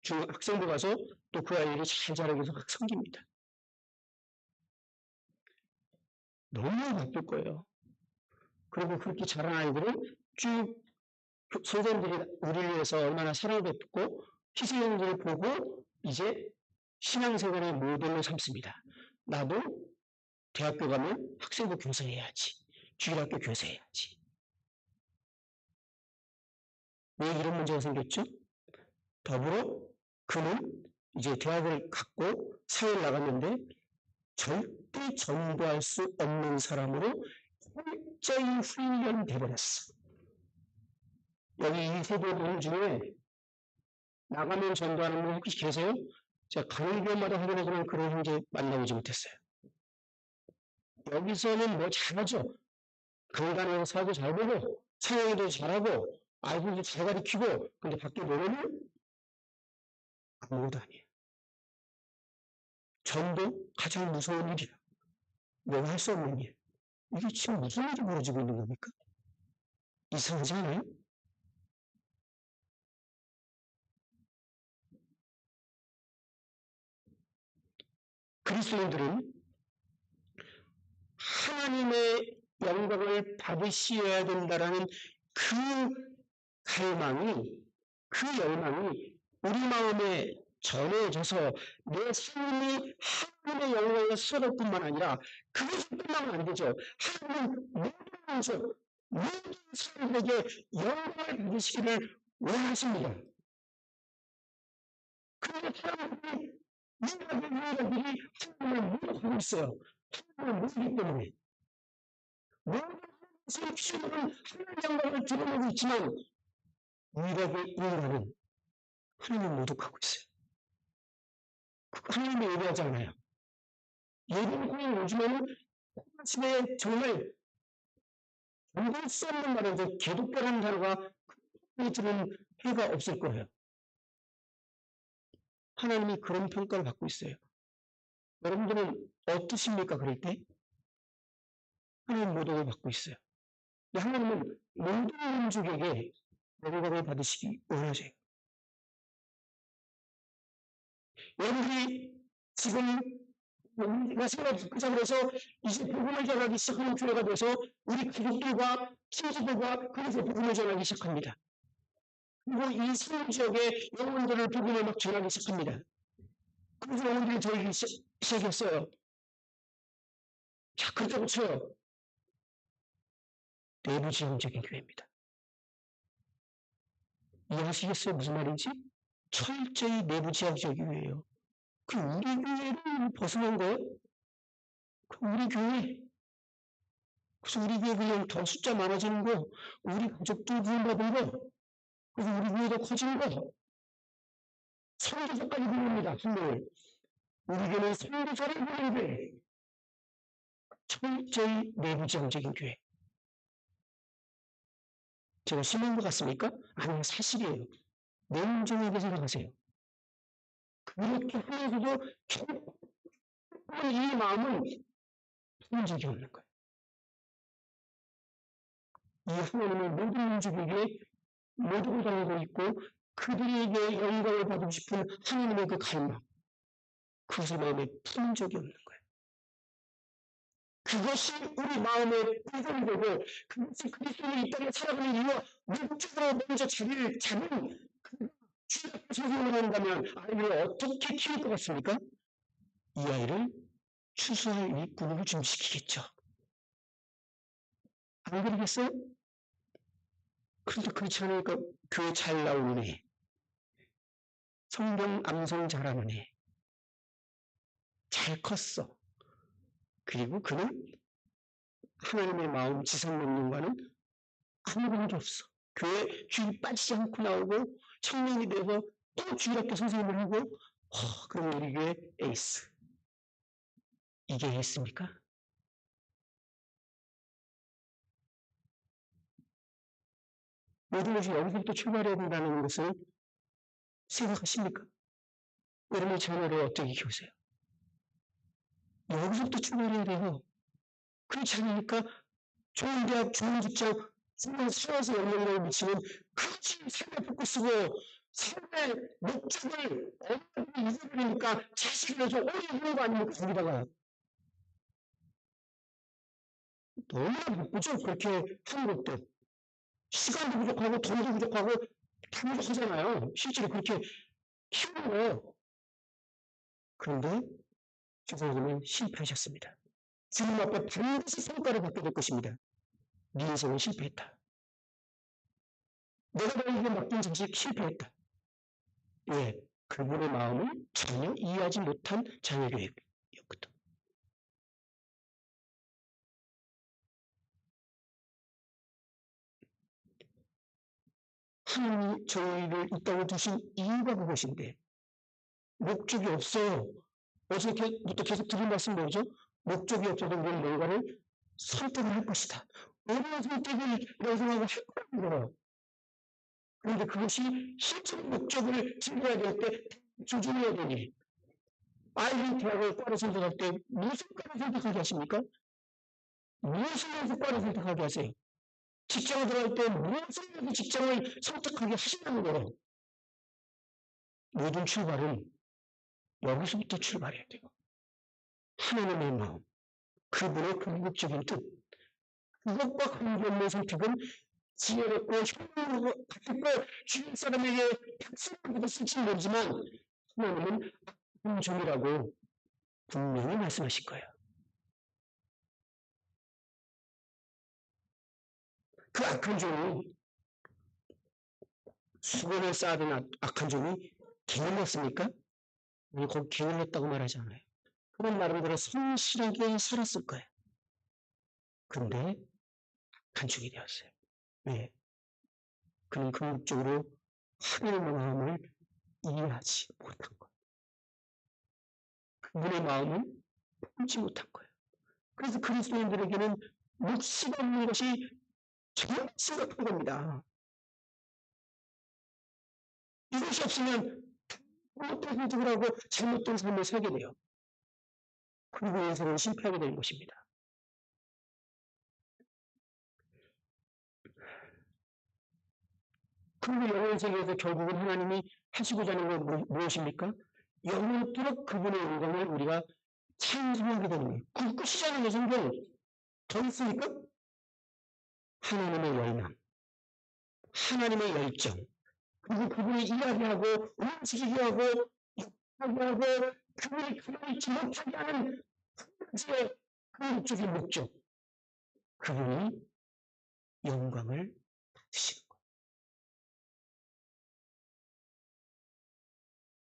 학생부 가서 또 그 아이들이 잘 자라기 위해서 막 섬깁니다. 너무 바쁠 거예요. 그리고 그렇게 자란 아이들은 쭉 선생님들이 우리를 위해서 얼마나 사랑을 베풀고 희생하는지를 보고 이제 신앙생활의 모델로 삼습니다. 나도 대학교 가면 학생부 교사해야지. 주일학교 교사해야지. 왜 이런 문제가 생겼죠? 더불어 그는 이제 대학을 갖고 사회를 나갔는데 절대 전도할 수 없는 사람으로 철저히 훈련돼 버렸어. 여기 이 세대들 중에 나가면 전도하는 분 혹시 계세요? 제가 가는 길마다 확인하지만 그런 형제 만나보지 못했어요. 여기서는 뭐 잘하죠. 강단에서 사도 잘 보고 사회도 잘하고 아이들도 잘 가르치고 근데 밖에 보면은 아무것도 아니에요. 전도 가장 무서운 일이야. 내가 할 수 없는 일. 이게 지금 무슨 일이 벌어지고 있는 겁니까? 이상하지 않아요? 그리스도인들은 하나님의 영광을 받으셔야 된다라는 그 갈망이, 그 열망이 우리 마음에 전해져서 내 삶이 하나님의 영광을 쏟을 뿐만 아니라 그것뿐만 안 되죠. 하나님은 모든 모든 사람에게 영광을 받으시기를 원하십니다. 그런데 사람들이 유일하게 하나님을 모독하고 있어요. 하나님을 모르기 때문에. 모든 것의 기준으로는 하나님의 영광을 드러내고 있지만 유일하게 인간은 하나님을 모독하고 있어요. 하나님을 예배하지 않아요. 예배는 그냥 요즘에는 집에 정말 견딜 수 없는 말인데 개독교라는 단어가 들은 해가 없을 거예요. 하나님이 그런 평가를 받고 있어요. 여러분들은 어떠십니까? 그럴 때? 하나님 모독을 받고 있어요. 하나님은 모든 민족에게 영광을 받으시기 원하세요. 여러분이 지금 생각을 바꾸자 그래서 이제 복음을 전하기 시작하는 교회가 돼서 우리 기독교가 친지들과 그래서 복음을 전하기 시작합니다. 그리고 이 산 지역의 영혼들을 복음을 막 전하기 시작합니다. 그래서 영혼들이 저에게 시작했어요. 자, 그렇다고 쳐요. 내부지향적인 교회입니다. 이해하시겠어요? 무슨 말인지? 철저히 내부지향적인 교회예요. 그 우리 교회를 벗어난 거예요? 그 우리 교회. 그래서 우리 교회 그냥 더 숫자 많아지는 거, 우리 가족도 구원받은 거, 그래서 우리 교회도 커지는 거, 선교사까지 부릅니다. 분명히. 우리 교회는 선교사를 부르는 교회. 철저히 내부지향적인 교회. 제가 심한 것 같습니까? 아니요, 사실이에요. 냉정하게 생각하세요. 그렇게 하면서도 이 마음은 푸는 적이 없는 거예요. 이 하나님의 모든 민족에게 모두가 당하고 있고 그들에게 영광을 받고 싶은 하나님의 그 갈망, 그것을 마음에 푸는 적이 없는 거예요. 그것이 우리 마음의 뿌리가 되고 그것이 그리스도의 이 땅에 살아가는 이유와 목적으로 먼저 자기를 잡은 주의 앞에 소송을 한다면 아이를 어떻게 키울 것 같습니까? 이 아이를 추수할 일꾼을 준비시키겠죠. 안 그러겠어요? 그런데 그렇지 않으니까 교회 잘 나오는 애, 성경 암송 잘하는 애, 잘 컸어. 그리고 그는 하나님의 마음 지상 명령과는 아무 관계 없어. 교회 주일 빠지지 않고 나오고 청년이 돼서 또 주일학교 선생님을 하고 그럼 우리 교회 에이스. 이게 에이스입니까? 모든 것이 여기서부터 출발해야 된다는 것을 생각하십니까? 여러분의 자녀를 어떻게 키우세요? 여기서부터 출발해야 돼요. 그렇지 않으니까 좋은 대학, 좋은 직장, 정말 살아서 영향력을 미치는 그것이 삶의 포커스고 삶의 목적을 어머니 잊어버리니까 자식을 해서 오래 하는 거 아닙니까? 거기다가 너무나 바쁘죠? 그렇게 하는 것도 시간도 부족하고 돈도 부족하고 다 부족하잖아요. 실제로 그렇게 키우는 거예요. 그런데 조상님은 실패하셨습니다. 주님 앞에 반드시 성과를 받게 될 것입니다. 네 인생은 실패했다. 내가 너에게 맡긴 자식 실패했다. 왜? 그분의 마음을 전혀 이해하지 못한 자녀교육이었거든. 하나님이 저희를 이 땅에 두신 이유가 그것인데 목적이 없어요. 어저께부터 계속 드린 말씀 뭐죠? 목적이 없어도 우리는 뭔가를 선택을 할 것이다. 어느 선택을 여성하고 할 거라는 그런데 그것이 실제 목적을 증거해야 될 때 조준해야 되니 아이들 대학을 과를 선택할 때 무슨 과를 선택하게 하십니까? 무엇을 위해서 과를 선택하게 하세요? 직장을 들어갈 때 무엇을 위해서 직장을 선택하게 하시는 거예요? 모든 출발은 여기서부터 출발해야 돼요. 하나님의 마음, 그분의 궁극적인 뜻, 그것과 관계없는 선택은 지혜롭고 현명하고 같고 주변 사람에게 박수를 받았을지 모르지만 하나님은 악한 종이라고 분명히 말씀하실 거예요. 그 악한 종이 수건을 쌓아둔 악한 종이 게을렀습니까? 아니, 거기 게을렀다고 말하지 않아요. 그런 나름대로 성실하게 살았을 거예요. 근데 악한 종이 되었어요. 왜? 그는 궁극적으로 하나님의 마음을 이해하지 못한 거예요. 그분의 마음은 품지 못한 거예요. 그래서 그리스도인들에게는 몫이 없는 것이 정말 심각한 겁니다. 이것이 없으면 잘못된 선택을 하고 잘못된 삶을 살게 돼요. 그리고 인생은 실패하게 되는 것입니다. 그리고 영혼 세계에서 결국은 하나님이 하시고자 하는 건 무엇입니까? 영원토록 그분의 영광을 우리가 찬송하게 되는 거예요. 그 끝이잖아요, 성경. 더 있습니까? 하나님의 열망, 하나님의 열정, 그리고 그분이 일하게 하고 움직이게 하고 하게 하고 그분이 가만히 있지 못하게 하는 제 그쪽의 목적, 그분이 영광을 받으시는 거예요.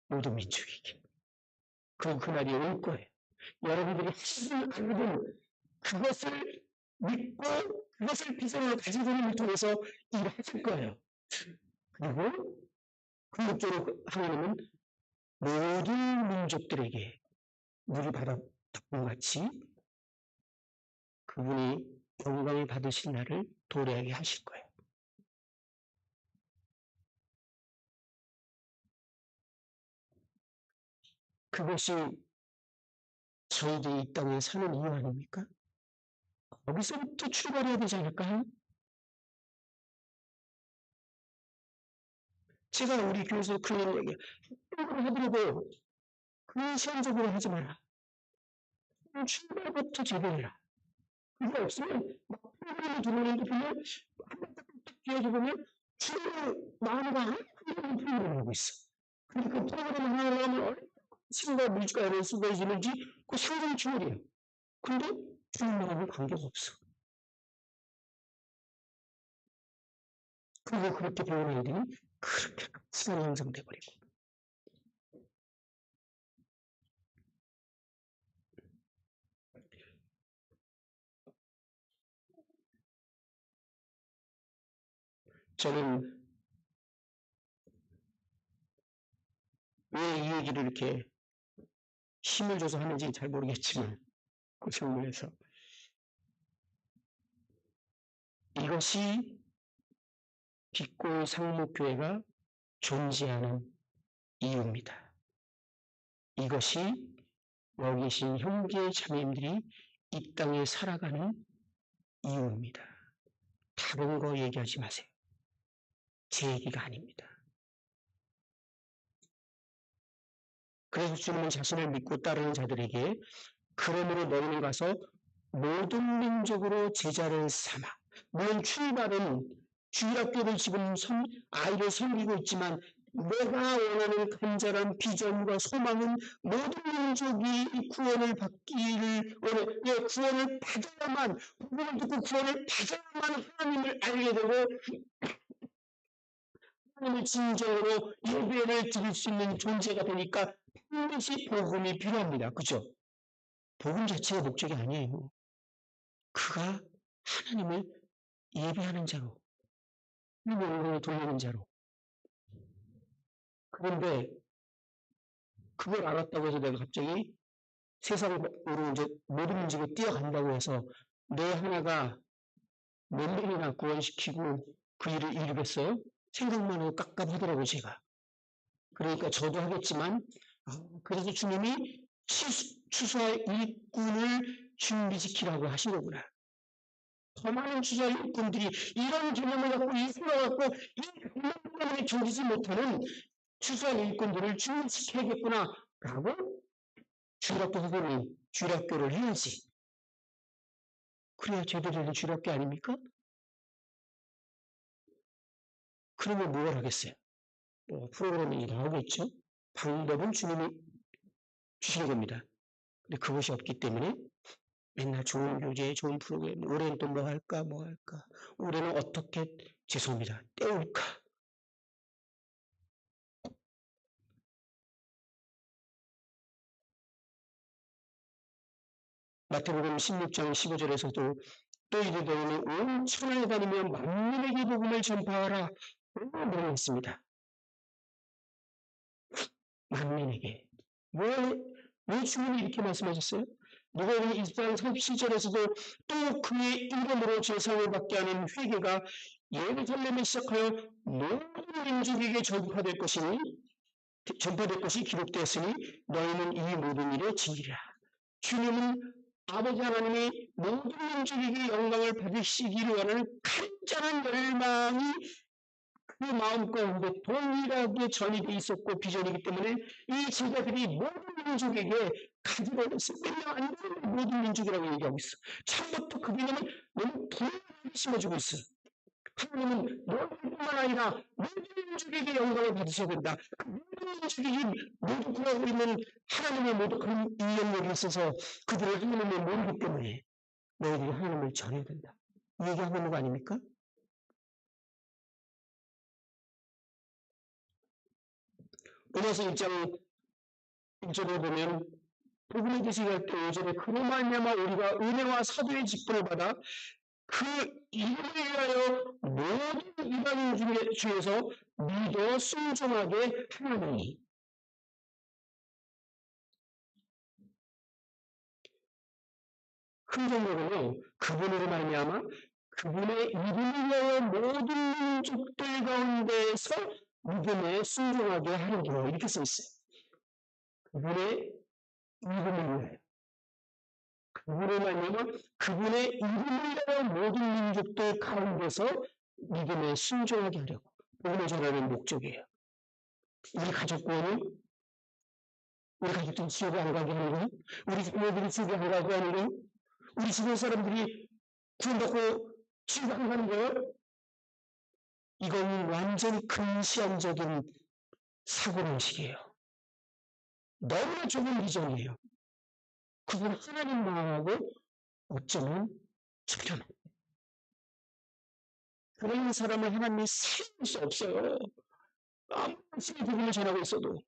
모든 민족에게. 그럼 그날이 올 거예요. 여러분들이 하시든 안 하든 그것을 믿고 그것을 비전으로 가지고는 통해서 일하실 거예요. 그리고 그 목적으로 하나님은 모든 민족들에게 물이 바다덮은 같이 그분이 영광을 받으신 날을 도래하게 하실 거예요. 그것이 저희들이 이 땅에 사는 이유 아닙니까? 거기서부터 출발해야 되지 않을까요? 제가 우리 교회에서 그런 얘기, 학교를 하더라도 그 시험적으로 하지 마라. 출발부터 제대로해라. 그게 없으면 막 프로그램을 들어오는데 보면 한번 딱 끼어서 보면 주로 마음과 프로그램을 하고 있어. 근데 그 프로그램을 하려면 얼마나 신과 물질과 수가 있는지 그 상당히 중요해요. 근데 주님하고는 관계가 없어. 그리고 그렇게 배우는 애들이 그렇게 시간이 형성돼 버리고. 저는 왜 이 얘기를 이렇게 힘을 줘서 하는지 잘 모르겠지만 그 질문에서 이것이 빛골 상목교회가 존재하는 이유입니다. 이것이 여기 계신 형제 자매님들이 이 땅에 살아가는 이유입니다. 다른 거 얘기하지 마세요. 제 얘기가 아닙니다. 그래서 주님은 자신을 믿고 따르는 자들에게 그러므로 너희는 가서 모든 민족으로 제자를 삼아. 물론 출발은 주일학교를 지금 아이를 섬기고 있지만 내가 원하는 간절한 비전과 소망은 모든 민족이 구원을 받기를 원해. 구원을 받아야만, 복음을 듣고 구원을 받아야만 하나님을 알게 되고 하나님을 진정으로 예배를 드릴 수 있는 존재가 되니까 반드시 복음이 필요합니다. 그죠? 복음 자체가 목적이 아니에요. 그가 하나님을 예배하는 자로, 영광을 돌리는 자로. 그런데 그걸 알았다고 해서 내가 갑자기 세상으로 이제 모든 민족에 뛰어간다고 해서 내 하나가 몇 명이나 구원시키고 그 일을 이루겠어요? 생각만 해도 깝깝하더라고요, 제가. 그러니까 저도 하겠지만, 그래서 주님이 추수할 일꾼을 준비시키라고 하신 거구나. 더 많은 추수할 일꾼들이 이런 개념을 갖고 이 생각을 갖고 이 개념 때문에 견디지 못하는 추수할 일꾼들을 준비시켜야겠구나 라고 주일학교 선생님이 주일학교를 해야지. 그래야 제대로 된 주일학교 아닙니까? 그러면 뭘 하겠어요? 뭐 프로그램이 나오겠죠? 방법은 주님이 주시는 겁니다. 근데 그것이 없기 때문에 맨날 좋은 교재, 좋은 프로그램, 올해는 또 뭐 할까, 뭐 할까, 올해는 어떻게, 죄송합니다, 때울까. 마태복음 16장 15절에서도 또 이르되니 온 천하에 다니며 만민에게 복음을 전파하라. 라고 했습니다. 만민에게. 왜 주님이 이렇게 말씀하셨어요? 누가복음 20장 37절에서도 또 그의 이름으로 제사를 받게 하는 회개가 예루살렘에 시작하여 모든 민족에게 전파될 것이 기록되었으니 너희는 이 모든 일에 진리라. 주님은 아버지 하나님이 모든 민족에게 영광을 받으시기를 원하는 간절한 열망이 그 마음 가운데 동일하게 전이돼 있었고 비전이기 때문에 이 제자들이 모든 민족에게 가지고 있어요. 몇명 안 되는 모든 민족이라고 얘기하고 있어. 처음부터 그 개념을 너무 불안하게 심어주고 있어. 하나님은 너희뿐만 아니라 모든 민족에게 영광을 받으셔야 된다. 모든 민족이 모두 구하고 있는 하나님의 모두 그런 이 영역에 있어서 그들을 하나님을 모르기 때문에 너희들이 하나님을 전해야 된다. 이 얘기하고 있는 거 아닙니까? 로마서 1장 1절에 보면 복음의 계시를 할 때 5절에 그로 말미암아 우리가 은혜와 사도의 직분을 받아 그 이름을 위하여 모든 이방인 중에서 믿어 순종하게 하나니 흥정력은요 그분으로 말미암아 그분의 이름을 위하여 모든 민족들 가운데서 믿음에 순종하게 하려고 이렇게 써 있어요. 그분의 이름을 위하여 그분을 말미암아 그분의 이름을 위하여 모든 민족들 가운데서 믿음에 순종하게 하려고 복음을 전하는 목적이에요. 우리 가족 구원은 우리 가족들이 지옥에 안 가게 하는 거예요? 우리 자녀들이 지옥에 안 가게 하는 거예요? 우리 주변 사람들이 구원받고 지옥에 안 가는 거예요? 이건 완전 근시안적인 사고방식이에요. 너무나 좁은 비전이에요. 그건 하나님 마음하고 어쩌면 틀려요. 그런 사람을 하나님이 세울 수 없어요. 아무리 열심히 복음을 전하고 있어도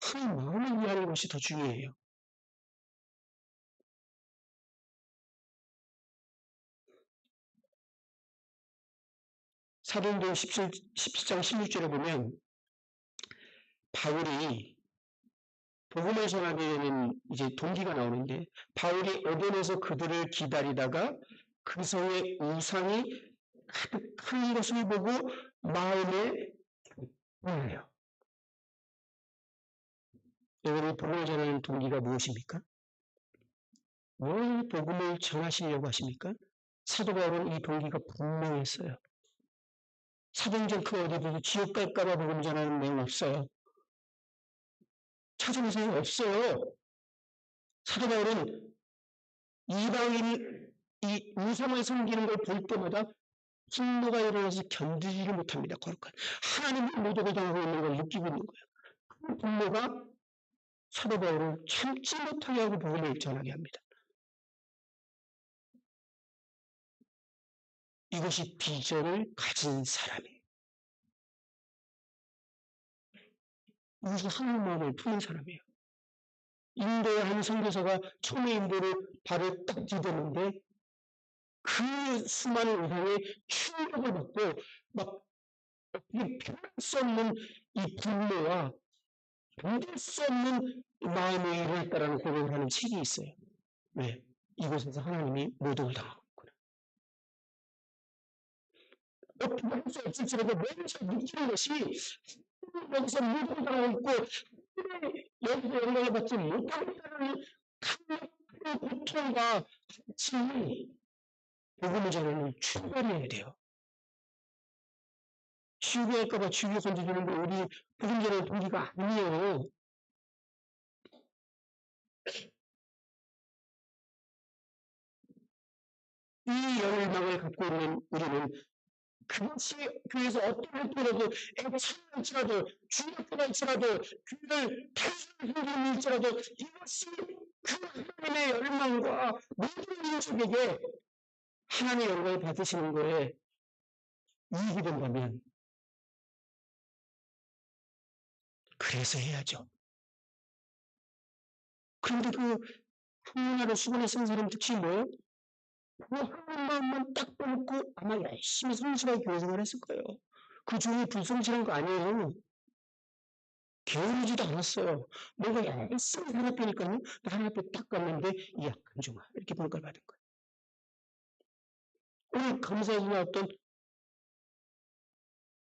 하나님 마음을 이해하는 것이 더 중요해요. 사도행전 17장 16절에 보면 바울이 복음을 전하게 되는 이제 동기가 나오는데 바울이 오변에서 그들을 기다리다가 그 성에 우상이 가득한 것을 보고 마음에 불어요. 여러분 복음을 전하는 동기가 무엇입니까? 왜 복음을 전하시려고 하십니까? 사도 바울은 이 동기가 분명했어요. 사도행전 그 어디에도 지옥 갈까봐 복음 전하는 내용 없어요. 찾아보세요. 없어요. 사도 바울은 이방인 이 우상을 섬기는 걸 볼 때마다 분노가 일어나서 견디지를 못합니다. 거룩한 하나님의 모독을 당하고 있는 걸 느끼고 있는 거예요. 그 분노가 사도 바울을 참지 못하게 하고 복음을 전하게 합니다. 이것이 비전을 가진 사람이에요. 이것이 하나님 마음을 품은 사람이에요. 인도의 한 선교사가 처음에 인도를 발을 딱 디뎠는데 그 수많은 우상에 충격을 받고 막 표현할 수 없는 이 분노와 견딜 수 없는 마음의 일을 했다라는 고백을 하는 책이 있어요. 왜? 이곳에서 하나님이 모독을 당하고 있구나. 어떻게 할 수 없을지라도 매일처럼 느끼는 것이 여기서 모독을 당하고 있고 여기서 영광을 받지 못하고 있다는 강력한 고통과 같이 복음을 전하는 출발해야 돼요. 지옥에 할까봐 지옥에 건져주는 거 우리 복음 전하는 동기가 아니에요. 이 열망을 갖고 있는 우리는 그것이 교회에서 어떤 활동이라도 애청할지라도 주역회가 할지라도 교회를 탈출하는 일지라도 이것이 그 하나님의 열망과 모든 민족에게 하나님의 영광을 받으시는 거에 이익이 된다면 그래서 해야죠. 그런데 그 한문화를 수건에 쓴 사람 특징이 뭐예요? 그 한 마음만 딱 빼놓고 아마 열심히 성실하게 교회 생활했을 거예요. 그 종이 불성실한 거 아니에요. 게으르지도 않았어요. 뭔가 열심히 살았다니까요. 하나님 앞에 딱 갔는데 이 약한 종아 이렇게 평가를 받은 거예요. 오늘 감사해 나왔던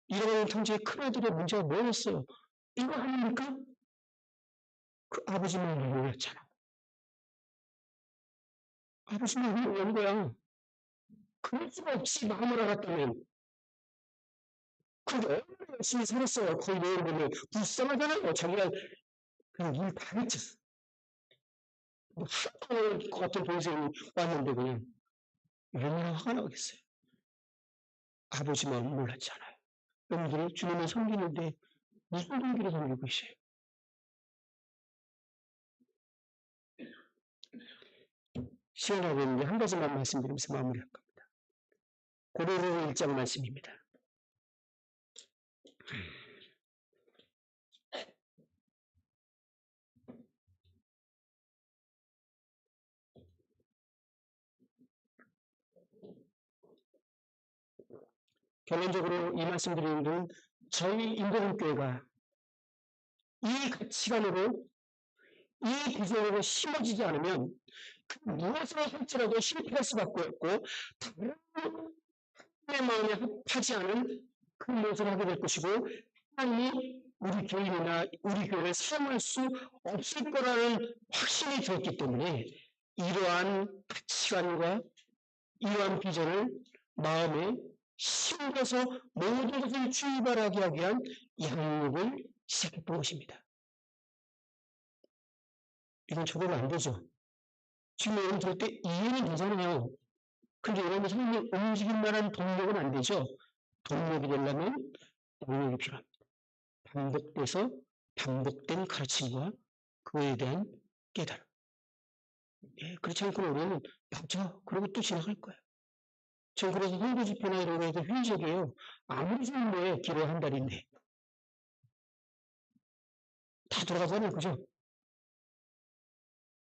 잃어버린 통제의 큰 아들의 문제가 뭐였어요? 이거 아닙니까? 그 아버지만 몰랐잖아. 아버지만 모르는 거야. 그럴 수가 없이 마음을 알았다면 그게 얼마나 열심히 살았어요. 거의 내용 보면 불쌍하잖아요. 자기가 그냥 일 다 했지. 뭐 하도 것 같은 동생이 왔는데 그냥 얼마나 화가 나겠어요. 아버지 마음 몰랐잖아요. 여러분들이 주님을 섬기는데 무슨 동기로 섬기고 있어요? 시간이 되는데 한 가지만 말씀드리면서 마무리할 겁니다. 고린도 1장 말씀입니다. 결론적으로 이 말씀 드리는 건 저희 인도교회가 이 가치관으로 이 비전으로 심어지지 않으면 그 무엇을 할지라도 실패할 수밖에 없고 다른 내 마음에 합하지 않은 그 무엇을 하게 될 것이고 하나님이 우리 교인이나 우리 교회를 사용할 수 없을 거라는 확신이 들었기 때문에 이러한 가치관과 이러한 비전을 마음에 심어서 모든 것을 출발하게 하기 위한 양육을 시작했던 것입니다. 이건 저대로 안 되죠. 지금 여러분 들을 때 이해는 되잖아요. 근데 여러분 삶을 움직일 만한 동력은 안 되죠. 동력이 되려면 동력이 필요합니다. 반복돼서 반복된 가르침과 그에 대한 깨달음. 예, 그렇지 않고는 우리는 맞아. 그러고 또 지나갈 거예요. 전 그래서 선교 집회나 이런 거에서 회의적이에요. 아무리 좋은데 기도 한 달인데. 다 돌아가잖아요. 그죠?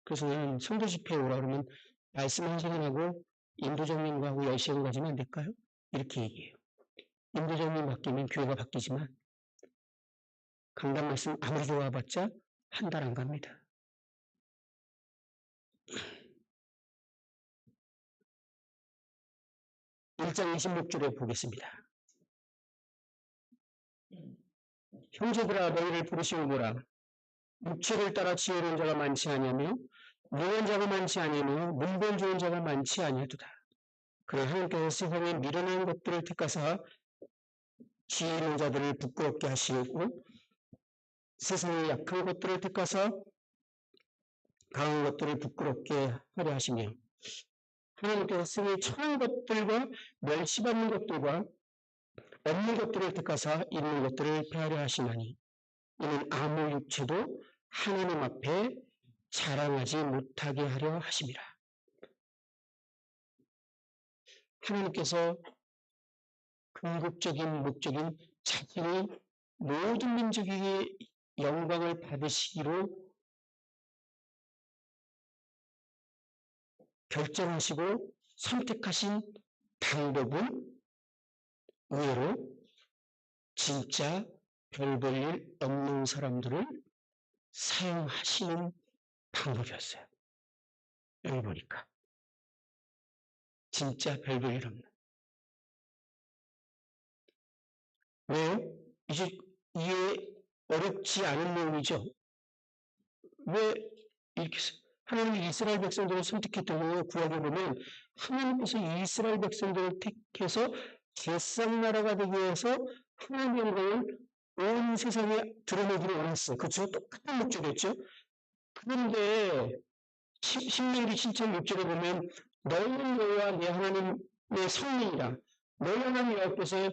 그래서 저는 선교 집회에 오라 그러면 말씀 한 시간 하고 인도정님과 하고 10시간 가지면 안 될까요? 이렇게 얘기해요. 인도정님 바뀌면 교회가 바뀌지만 강단 말씀 아무리 좋아봤자 한 달 안 갑니다. (1장 26절에) 보겠습니다. 형제들아 너희를 부르시오보라. 육체를 따라 지혜로운 자가 많지 아니하며 무한 자가 많지 아니하며 문변 좋은 자가 많지 아니하도다. 그러나 하나님께서 세상에 미련한 것들을 택하사 지혜 있는 자들을 부끄럽게 하시고 세상의 약한 것들을 택하사 강한 것들을 부끄럽게 하려 하시며 하나님께서 세상의 천한 것들과 멸시받는 것들과 없는 것들을 택하사 있는 것들을 폐하려 하시나니 이는 아무 육체도 하나님 앞에 자랑하지 못하게 하려 하심이라. 하나님께서 궁극적인 목적인 자신이 모든 민족에게 영광을 받으시기로 결정하시고 선택하신 방법은 의외로 진짜 별 볼 일 없는 사람들을 사용하시는 방법이었어요. 여기 보니까 진짜 별 볼 일 없는. 왜? 이제 이해 어렵지 않은 내용이죠. 왜 이렇게 하나님이 이스라엘 백성들을 선택했던 거 구약에 보면 하나님께서 이스라엘 백성들을 택해서 제사장 나라가 되기 위해서 하나님의 영광을 온 세상에 드러내기를 원했어요. 그렇죠? 똑같은 목적이었죠. 그런데 신명기 7장 6절에 보면 너희는 여호와 내 하나님의 성민이라 너희 하나님 여호와께서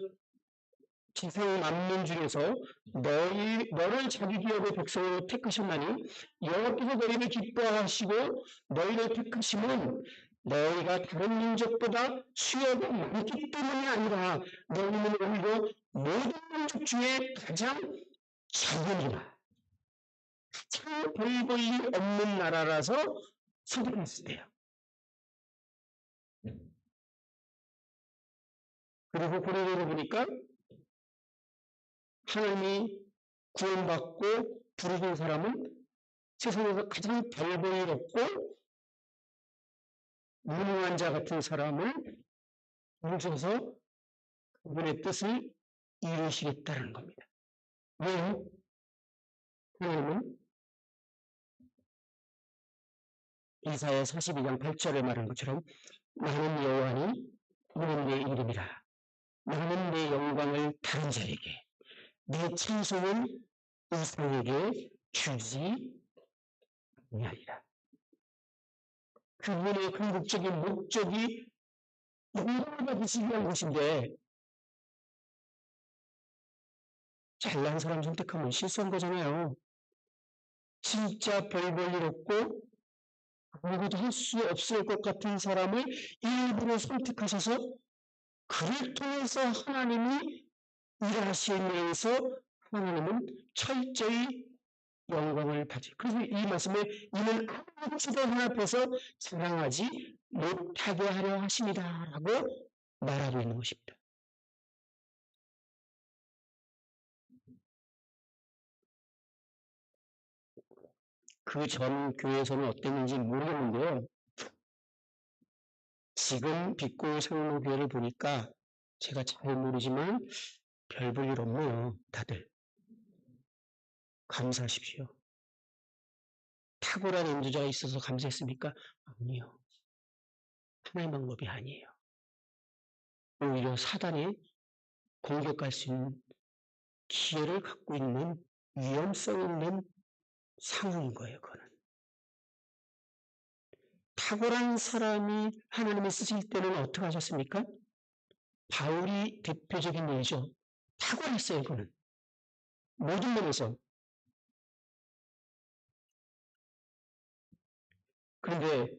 지상 만민 중에서 너를 자기 기업의 백성으로 택하셨나니 여호와께서 너희를 기뻐하시고 너희를 택하심은 너희가 다른 민족보다 수요가 많기 때문이 아니라 너희는 오히려 모든 민족 중에 가장 적은이라 가장 별 볼 일 없는 나라라서 선택했을 때요. 그리고 고린도를 보니까 하나님이 구원받고 부르신 사람은 세상에서 가장 별 볼 일 없고 무능한 자 같은 사람을 부르셔서 그분의 뜻을 이루시겠다는 겁니다. 왜요? 하나님은 이사야 42장 8절에 말한 것처럼 나는 여호와니 너는 내 이름이라 나는 내 영광을 다른 자에게 내 찬송을 이상에게 주지 아니하리라. 그분의 궁극적인 목적이 영광을 받으시기 위한 것인데 잘난 사람 선택하면 실수한 거잖아요. 진짜 별 볼 일 없고 아무것도 할 수 없을 것 같은 사람을 일부러 선택하셔서 그를 통해서 하나님이 일하시면서 하나님은 철저히 영광을 받으. 그래서 이 말씀에 이는 아무것도 하나 앞에서 자랑하지 못하게 하려 하십니다라고 말하고 있는 것입니다. 그 전 교회에서는 어땠는지 모르겠는데요. 지금 빛고 상로교회를 보니까 제가 잘 모르지만 별 볼 일 없네요. 다들. 감사하십시오. 탁월한 인도자가 있어서 감사했습니까? 아니요. 하나의 방법이 아니에요. 오히려 사단이 공격할 수 있는 기회를 갖고 있는 위험성 있는 상황인 거예요. 그거는. 탁월한 사람이 하나님을 쓰실 때는 어떻게 하셨습니까? 바울이 대표적인 예죠. 탁월했어요. 그거는. 모든 면에서. 그런데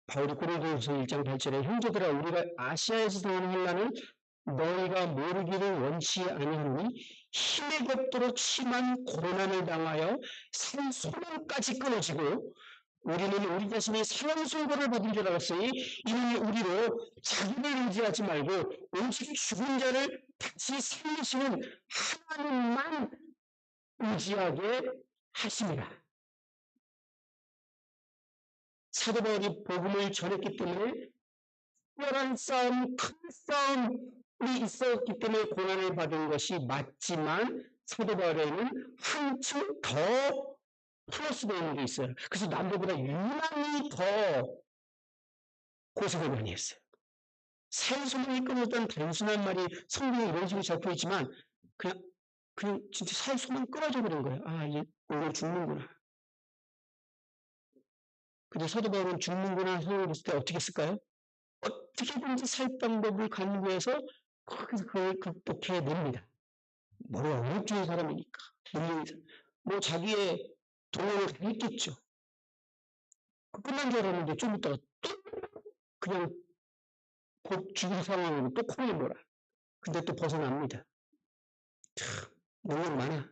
바울이 고린도후서 1장 8절에 형제들아 우리가 아시아에서 당하는 환난을 너희가 모르기를 원치 아니하노니 힘에 겹도록 심한 고난을 당하여 산소망까지 끊어지고 우리는 우리 자신이 상한 선고를 받은 줄 알았으니 이는 우리로 자기를 의지하지 말고 오직 죽은 자를 다시 살리시는 하나님만 의지하게 하십니다. 사도 바울이 복음을 전했기 때문에 특별한 싸움, 큰 싸움이 있었기 때문에 고난을 받은 것이 맞지만 사도 바울에는 한층 더 플러스되는 게 있어요. 그래서 남들보다 유난히 더 고생을 많이 했어요. 살소문이 끊어졌다는 단순한 말이 성경에 이런 식으로 적혀 있지만 그냥 진짜 살소문 끊어져 버린 거예요. 아, 이제 오늘 죽는구나. 근데 사도 바울은 죽는구나 생각을 했을 때 어떻게 했을까요? 어떻게든지 살 방법을 강구해서 그걸 극복해냅니다. 뭐가 원칙주의 사람이니까. 뭐 자기의 동원을 다 했겠죠. 끝난 줄 알았는데 좀 있다가 또 그냥 곧 죽을 상황으로 또 코를 몰아. 근데 또 벗어납니다. 참, 능력 많아.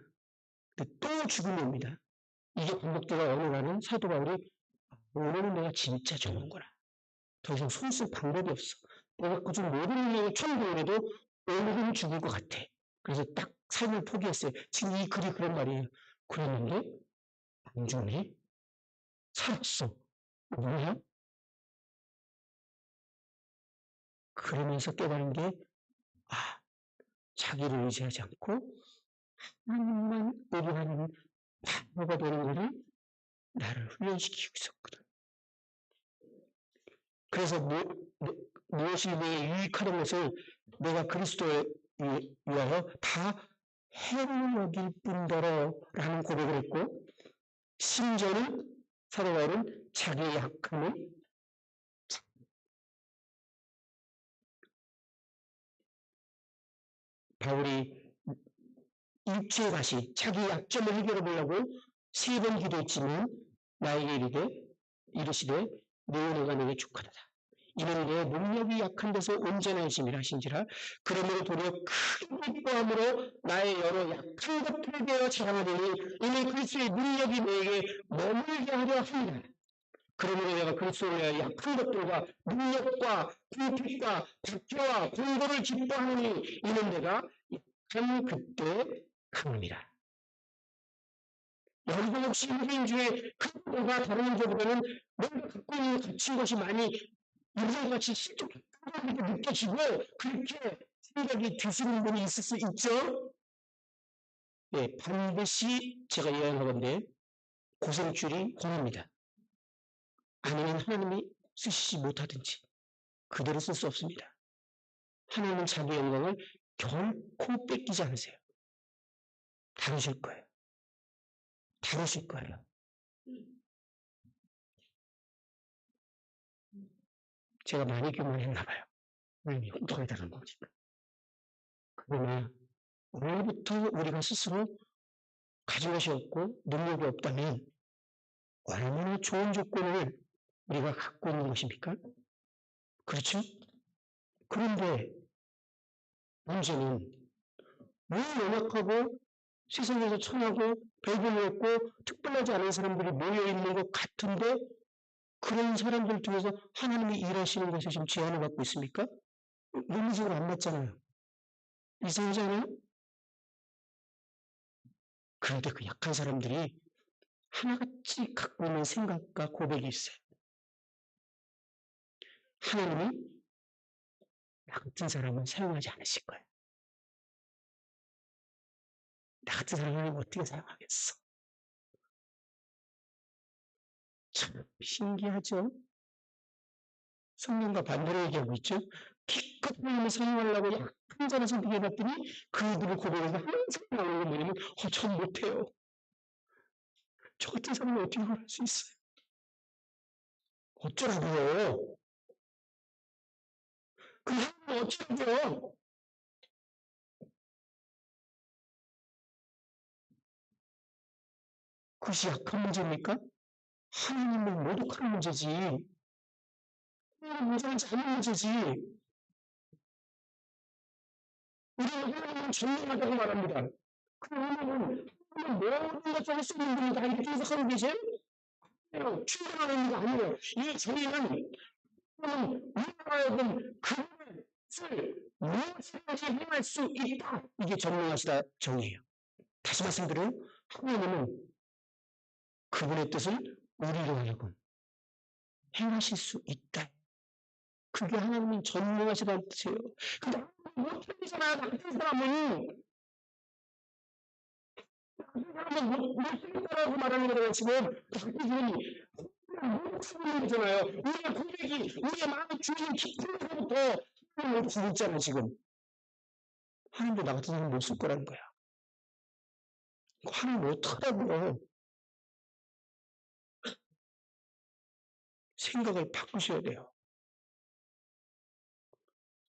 근데 또 죽음이 옵니다. 이게 반복되다 어느 날은 사도 바울이 오늘은 내가 진짜 죽는구나. 더 이상 손 쓸 방법이 없어. 내가 그중 모든 능력을 총동원해도 오늘은 죽을 것 같아. 그래서 딱 삶을 포기했어요. 지금 이 글이 그런 말이에요. 그랬는데 안 죽네? 살았어. 뭐야? 그러면서 깨달은 게 아, 자기를 의지하지 않고 하나님만 의뢰하는 바보가 되는 것을 나를 훈련시키고 있었거든. 그래서 무엇이 내게 유익하는 것을 내가 그리스도에 위하여 다 해를 여길 뿐더러 라는 고백을 했고 심지어는 사도 바울은 자기의 약함을 바울이 육체에 다시 자기 약점을 해결해 보려고 3번 기도했지만 나에게 이르시되 내 은혜가 내게 족하다. 이는 내 능력이 약한 데서 온전한 힘이라 하신지라 그러므로 도리어 큰 기뻐함으로 나의 여러 약한 것들에 대하여 자랑하더니 이는 그리스도의 능력이 내게 머물게 하려 합니다. 그러므로 내가 그리스도를 위하여 약한 것들과 능력과 궁핍과 박해와 공고를 기뻐하노니 이는 내가 약한 그때 강함이라. 여러분 혹시 인생 중에 그가 다른 자보다는 내가 갖고 있는 가진 것이 많이 인생같이 실족하게 느껴지고 그렇게 생각이 드시는 분이 있을 수 있죠? 예, 반드시 제가 예언하건대 고생줄이 권합니다. 아니면 하나님이 쓰시지 못하든지 그대로 쓸 수 없습니다. 하나님은 자기 영광을 결코 뺏기지 않으세요. 다루실 거예요. 다루실 거예요. 제가 많이 교만했나 봐요. 하나님이 홍통하다는 거니까. 그러나 오늘부터 우리가 스스로 가진 것이 없고 능력이 없다면 얼마나 좋은 조건을 우리가 갖고 있는 것입니까? 그렇죠? 그런데 문제는 왜 연약하고 세상에서 천하고 별볼이 없고 특별하지 않은 사람들이 모여있는 것 같은데 그런 사람들 중에서 하나님이 일하시는 것에 지금 제한을 받고 있습니까? 논리적으로 안 맞잖아요. 이상하잖아요? 그런데 그 약한 사람들이 하나같이 갖고 있는 생각과 고백이 있어요. 하나님이 나 같은 사람은 사용하지 않으실 거예요. 나 같은 사람은 어떻게 사용하겠어? 참 신기하죠? 성령과 반대로 얘기하고 있죠? 기껏 하나님을 사용하려고 약한 자를 선택해봤더니 그들을 고백해서 항상 나오는 건 뭐냐면 전 못해요. 저 같은 사람은 어떻게 할 수 있어요? 어쩌라고요? 그 하나님은 어쩌라고요? 그것이 약한 문제입니까? 하나님을 모독하는 문제지. 하나님 인정하지 않는 문제지. 우리는 하나님은 전능하다고 말합니다. 그 의미는 하나님은 모든 것을 할 수 있는 분이 다 이렇게 해석하고 계세요? 충분한 의미가 아니에요. 이 정의는 우리하여금 그것을 무엇이든지 행할 수 있다. 이게 전능하시다 정의예요. 다시 말씀드려요. 하나님은 그분의 뜻을 우리로 하여금 행하실 수 있다. 그게 하나님은 전능하시다는 뜻이에요. 근데 못하잖아요. 나 같은 사람은 못하겠다라고 말하는 거예요. 지금 못하는 거잖아요. 우리의 고백이 우리의 마음의 주인 깊은데부터 하나님을 주고 있잖아요. 지금 하나님도 나 같은 사람 못 쓸 거라는 거야. 하나님 어떡하라고요? 생각을 바꾸셔야 돼요.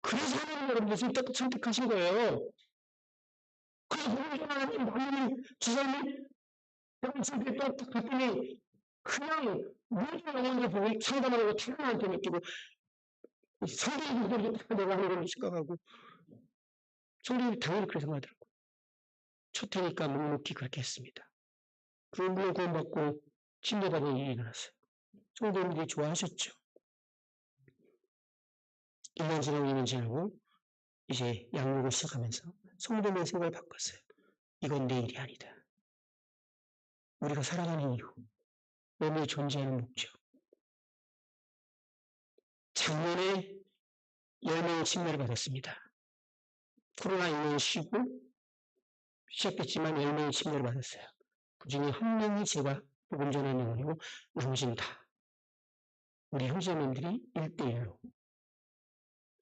그래서 하나님 여러분들 선택하신 거예요. 그래서 하나님 나는 주사님 여러분들 또 갔더니 그냥 모든 영혼들 보고 상담하고 타락한테 느끼고 성경이 내가 하는 걸로 생각하고 성경이 당연히 그렇게 생각하더라고요. 첫 해니까 묵묵히 그렇게 했습니다. 그 물론 구원받고 침례받은 일이 일어났어요. 성도님들이 좋아하셨죠. 1년 지나고 2년 지나고 이제 양육을 시작하면서 성도님의 생각을 바꿨어요. 이건 내 일이 아니다. 우리가 살아가는 이유, 몸에 존재하는 목적. 작년에 10명의 침례를 받았습니다. 코로나19년 쉬고 시작했지만 10명의 침례를 받았어요. 그 중에 한 명이 제가 복음 전하는 영혼이고 나머지는 다 우리 형제님들이 1대1로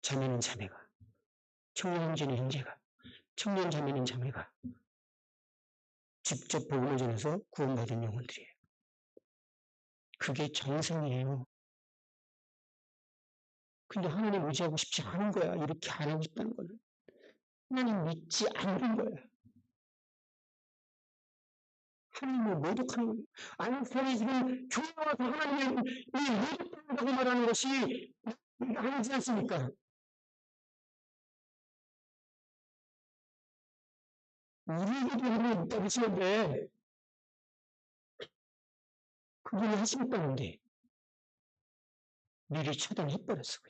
자매는 자매가, 청년 형제는 형제가, 청년 자매는 자매가 직접 복음을 전해서 구원받은 영혼들이에요. 그게 정상이에요. 근데 하나님 의지하고 싶지 않은 거야. 이렇게 안 하고 싶다는 거는. 하나님 믿지 않는 거야. 하나님을 모독하는 거예요. 아인슈타인이 지금 교회 와서 하나님을 모독한다고 말하는 것이 아니지 않습니까? 우리에게도 하나님 있다고 하시는데 그분이 하시겠다는데 미리 차단해버렸어.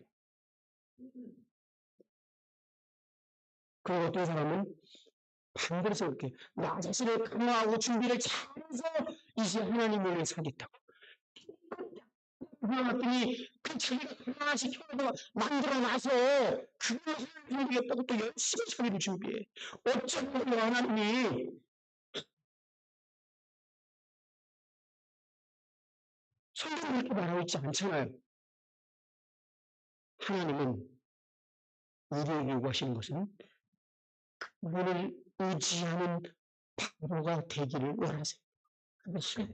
그리고 어떤 사람은 반대로 이렇게 나 자신을 강화하고 준비를 잘해서 이제 하나님을 위해 살겠다고. 그러더니 그 자기가 강화시켜서 만들어놔서 그걸 하나님 준비했다고 또 열심히 자기를 준비해. 어쩌면 하나님이 성경을 이렇게 말하고 있지 않잖아요. 하나님은 우리에게 요구하시는 것은 그분을 의지하는 바보가 되기를 원하세요. 그것이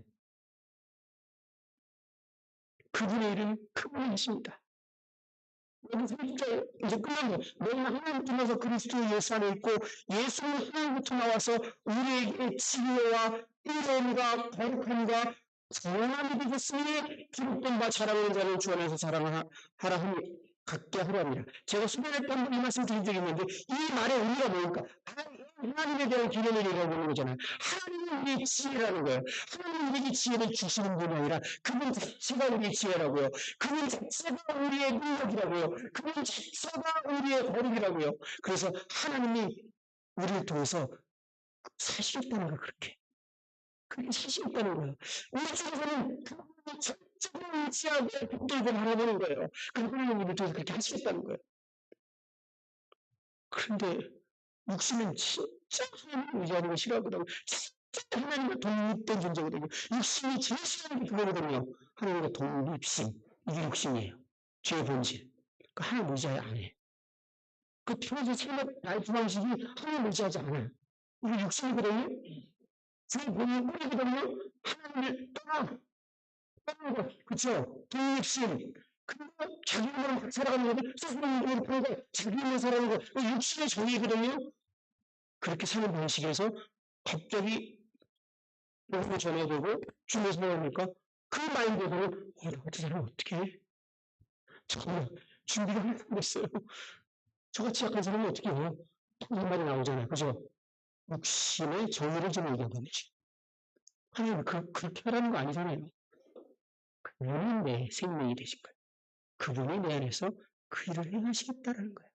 그분의 일은 그분이 하십니다. 여기서 이제 끝난 거. 너희는 하나님 통해서 그리스도 예수 안에 있고 예수는 하나님부터 나와서 우리에게 지혜와 이름과 거룩함과 정함이 되셨으니 기록된 바 자랑하는 자를 주 안에서 자랑하라 하니 갖게 하라니라. 제가 수련회 때 한 번 이 말씀 드린 적이 있는데 이 말의 의미가 뭡니까? 하나님에 대한 기념을 얘기하는 거잖아요. 하나님은 우리의 지혜라는 거예요. 하나님은 우리에게 지혜를 주시는 분이 아니라 그분 자체가 우리의 지혜라고요. 그분 자체가 우리의 능력이라고요. 그분 자체가 우리의 거룩이라고요. 그래서 하나님이 우리를 통해서 사시겠다는 거 그렇게. 그게 사시겠다는 거예요. 우리 쪽에서는 그분이 전적으로 의지하고 붙들고 바라보는 거예요. 그리고 하나님이 우리를 통해서 그렇게 하시겠다는 거예요. 그런데 육신은 진짜 하나님을 의지하는 걸 싫어하거든요. 진짜 하나님과 독립된 존재거든요. 육신이 제일 싫어하는 게 그거거든요. 하나님과 독립심. 이게 육신이에요. 죄의 본질. 그 하나님 의지하지 않아요. 그 평소 삶의 라이프 방식이 하나님 의지하지 않아요. 이게 육신이거든요. 죄의 본질이거든요. 하나님을 떠나는 것. 그쵸? 독립심. 그리고 자기 힘으로 살아가는 거고, 스스로 힘으로 풀고, 자기 힘으로 살아가는 거. 육신의 정의거든요. 그렇게 사는 방식에서 갑자기 복음이 전해되고 주님께서 뭐합니까? 그 마인드로 나 같은 사람 어떻게 해? 정말 준비가 하나도 안 됐어요. 저같이 약한 사람은 어떻게 해요? 이 말이 나오잖아요. 그죠? 육신의 정의를 좀 얘기하는 거지. 하나님 그렇게 하라는 거 아니잖아요. 그분이 내 생명이 되신 거예요. 그분이 내 안에서 그 일을 행하시겠다라는 거예요.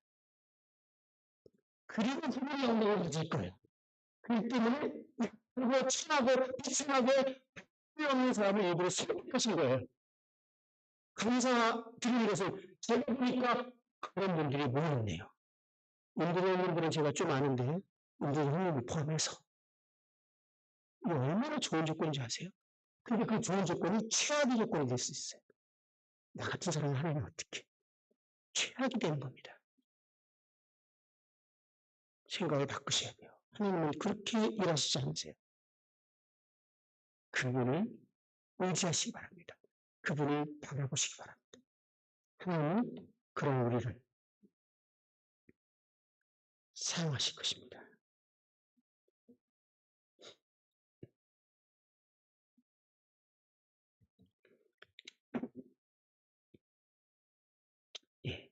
그리고 그분이 영광을 가질 거예요. 그렇기 때문에 그리고 친하고 비친하고 필요 없는 사람을 일부러 선택하신 거예요. 감사드리는 것은 제가 보니까 그런 분들이 모였네요. 인도에 있는 분은 제가 좀 아는데 인도 형님을 포함해서 이게 얼마나 좋은 조건인지 아세요? 근데 그 좋은 조건이 최악의 조건이 될 수 있어요. 나 같은 사람을 하나님 어떻게 최악이 되는 겁니다. 생각을 바꾸셔야 돼요. 하나님은 그렇게 일하시지 않으세요. 그분을 의지하시기 바랍니다. 그분을 바라보시기 바랍니다. 하나님은 그런 우리를 사용하실 것입니다. 예,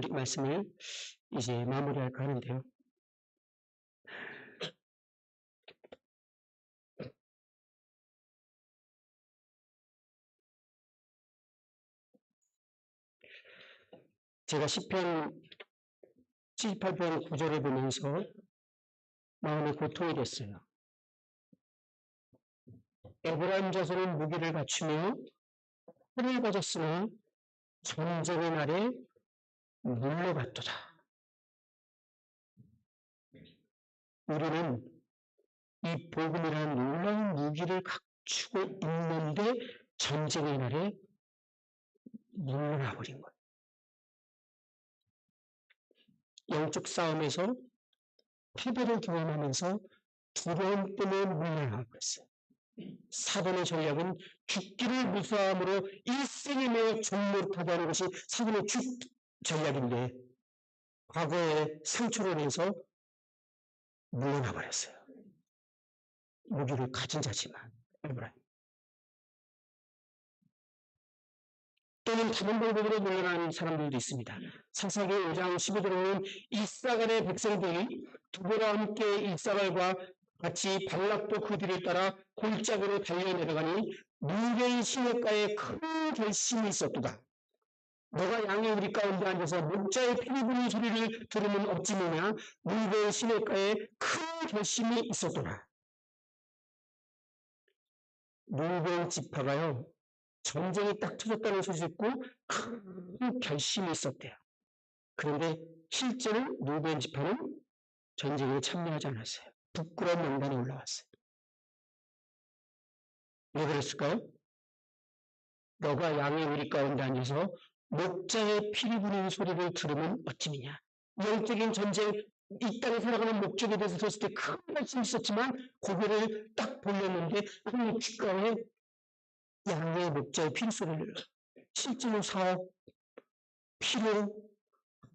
말씀을 이제 마무리할까 하는데요. 제가 시편 78편 9절을 보면서 마음이 고통이 됐어요. 에브라임 자손은 무기를 갖추며 활을 가졌으나 전쟁의 날에 물러갔도다. 우리는 이 복음이라는 놀라운 무기를 갖추고 있는데 전쟁의 날에 물러나 버린 거예요. 영적 싸움에서 패배를 경험하면서 두려움 때문에 물러나 버렸어요. 사단의 전략은 죽기를 무서함으로 일생에 매여 종노릇하게 하는 것이 사단의 전략인데 과거의 상처로 인해서 물러나 버렸어요. 무기를 가진 자지만 또는 다른 방법으로 물러나는 사람들도 있습니다. 사사기 5장 12절에는 이스라엘의 백성들이 두보와 함께 이스라엘과 같이 발락도 그 뒤를 따라 골짜기로 달려내려가니 누게의 시냇가에 큰 결심이 있었도다. 너가 양의 우리 가운데 앉아서 목자의 피리 부는 소리를 들으면 어찌 뭐냐. 누게의 시냇가에 큰 결심이 있었도다. 누게 지파가요. 전쟁이 딱 터졌다는 소식 듣고 큰 결심이 있었대요. 그런데 실제로 누벤 지파는 전쟁에 참여하지 않았어요. 부끄러운 명단에 올라왔어요. 왜 그랬을까요? 너가 양의 우리 가운데 앉아서 목자의 피리 부는 소리를 들으면 어찌미냐. 영적인 전쟁, 이 땅에 살아가는 목적에 대해서 들었을 때 큰 말씀이 있었지만 고개를 딱 돌렸는데 하나님 귓가에 양의 목자의 피리 소리를 실제로 사업, 필요,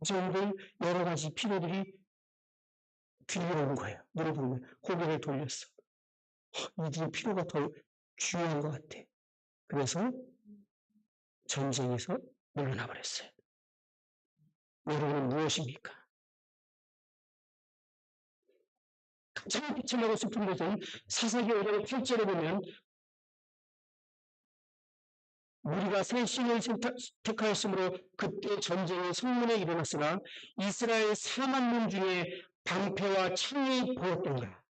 저희들 여러 가지 필요들이 귀로 온 거예요. 물어보는 거예요. 고개를 돌렸어. 이들의 필요가 더 중요한 것 같아. 그래서 전쟁에서 물러나 버렸어요. 여러분은 무엇입니까? 가장 비참하고 슬픈 것은 사사기 5장 8절에 보면 우리가 새 신을 택하였으므로 그때 전쟁이 성문에 일어났으나 이스라엘 4만 명 중에 방패와 창이 보였던가.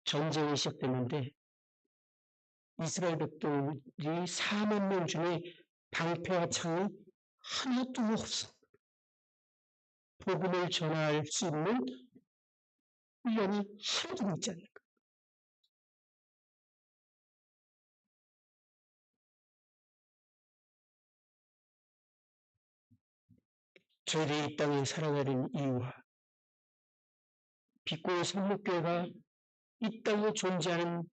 전쟁이 시작됐는데 이스라엘 백성들이 4만 명 중에 방패와 창이 하나도 없어. 복음을 전할 수 있는 훈련이 하나도 있지 않는 것. 저희들이 이 땅에 살아가는 이유와 빛고의 성목교회가 이 땅에 존재하는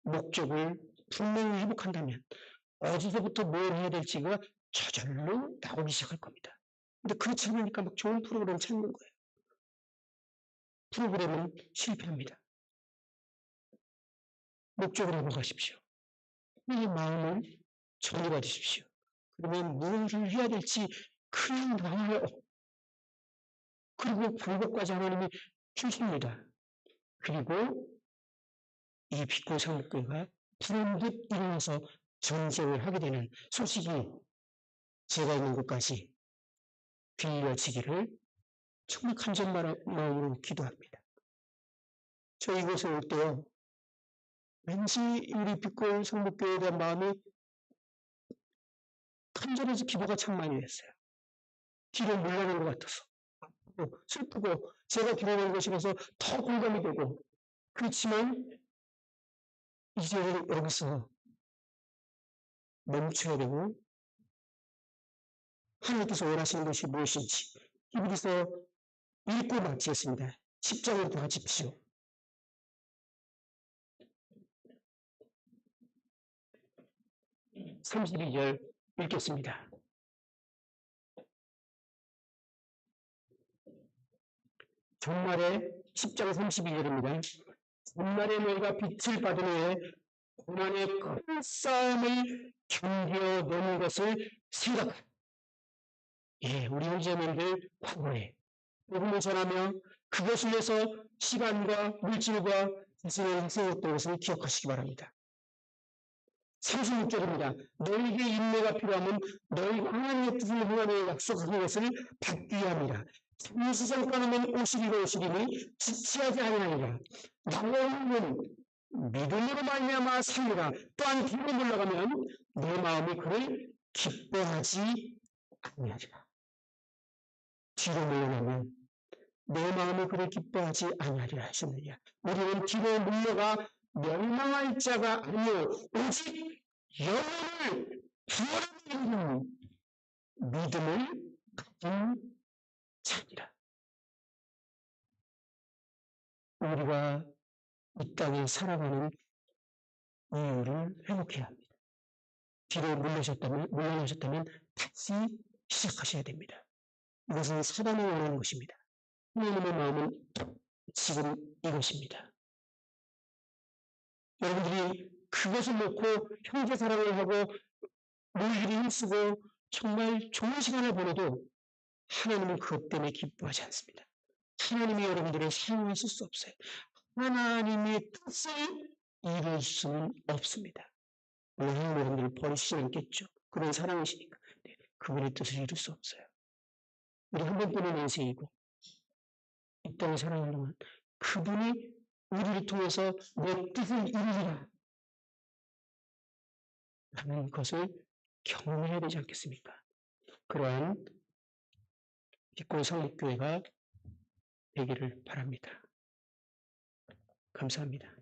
목적을 분명히 회복한다면 어디서부터 뭘 해야 될지가 저절로 나오기 시작할 겁니다. 근데 그렇지 않으니까 막 좋은 프로그램 찾는 거예요. 프로그램은 실패합니다. 목적을 회복하십시오. 이 마음을 정리받으십시오. 그러면 무엇을 해야 될지 그냥 나와요. 그리고 방법까지 하나님이 주십니다. 그리고 이 빛고 상목교회가 불현듯 일어나서 전쟁을 하게 되는 소식이 제가 있는 곳까지 들려지기를 정말 간절한 마음으로 기도합니다. 저 이곳에 올 때요, 왠지 우리 빛고 상목교회에 대한 마음이 간절해서 기도가 참 많이 됐어요. 뒤로 물러난 것 같아서 슬프고 제가 기도하는 것이라서 더 공감이 되고 그렇지만 이제 여기서 멈춰야 되고 하나님께서 원하시는 것이 무엇인지 히브리서 읽고 마치겠습니다. 10장을 도와주십시오. 32절 읽겠습니다. 전날에 10장 32절입니다. 전날에 너희가 빛을 받은 후에 고난의 큰 싸움을 견뎌내는 것을 생각하라. 예, 우리 형제님들 과거에 복음을 전하며 그것을 위해서 시간과 물질과 자신을 희생했던 것을 기억하시기 바랍니다. 36절입니다. 너희에게 인내가 필요하면 너희가 하나님의 뜻을 하나님의 약속하는 것을 받기 위함이라. 삼시장 떠나면 오시리고 오시리니 지체하지 아니하니라. 너희는 믿음으로 말미암아 살리라. 또한 뒤로 물러가면 내 마음이 그를 기뻐하지 아니하리라. 뒤로 물러가면 내 마음이 그를 기뻐하지 아니하리라 하셨느냐. 우리는 뒤로 물러가 멸망할 자가 아니요 오직 영혼을 구원하는 믿음을 가진 자니라. 우리가 이 땅에 살아가는 이유를 회복해야 합니다. 뒤로 물러나셨다면 다시 시작하셔야 됩니다. 이것은 사단이 원하는 것입니다. 하나님의 마음은 지금 이것입니다. 여러분들이 그것을 놓고 형제 사랑을 하고 너희들이 힘쓰고 정말 좋은 시간을 보내도 하나님은 그것 때문에 기뻐하지 않습니다. 하나님이 여러분들을 사용하실 수 없어요. 하나님의 뜻을 이룰 수는 없습니다. 물론 여러분들을 버리시지 않겠죠. 그런 사랑이시니까. 네, 그분의 뜻을 이룰 수 없어요. 우리 한 번뿐인 인생이고 이 땅을 살아가는 동안 그분이 우리를 통해서 내 뜻을 이루리라 라는 것을 경험해야 되지 않겠습니까? 그러한 빛고 성립교회가 되기를 바랍니다. 감사합니다.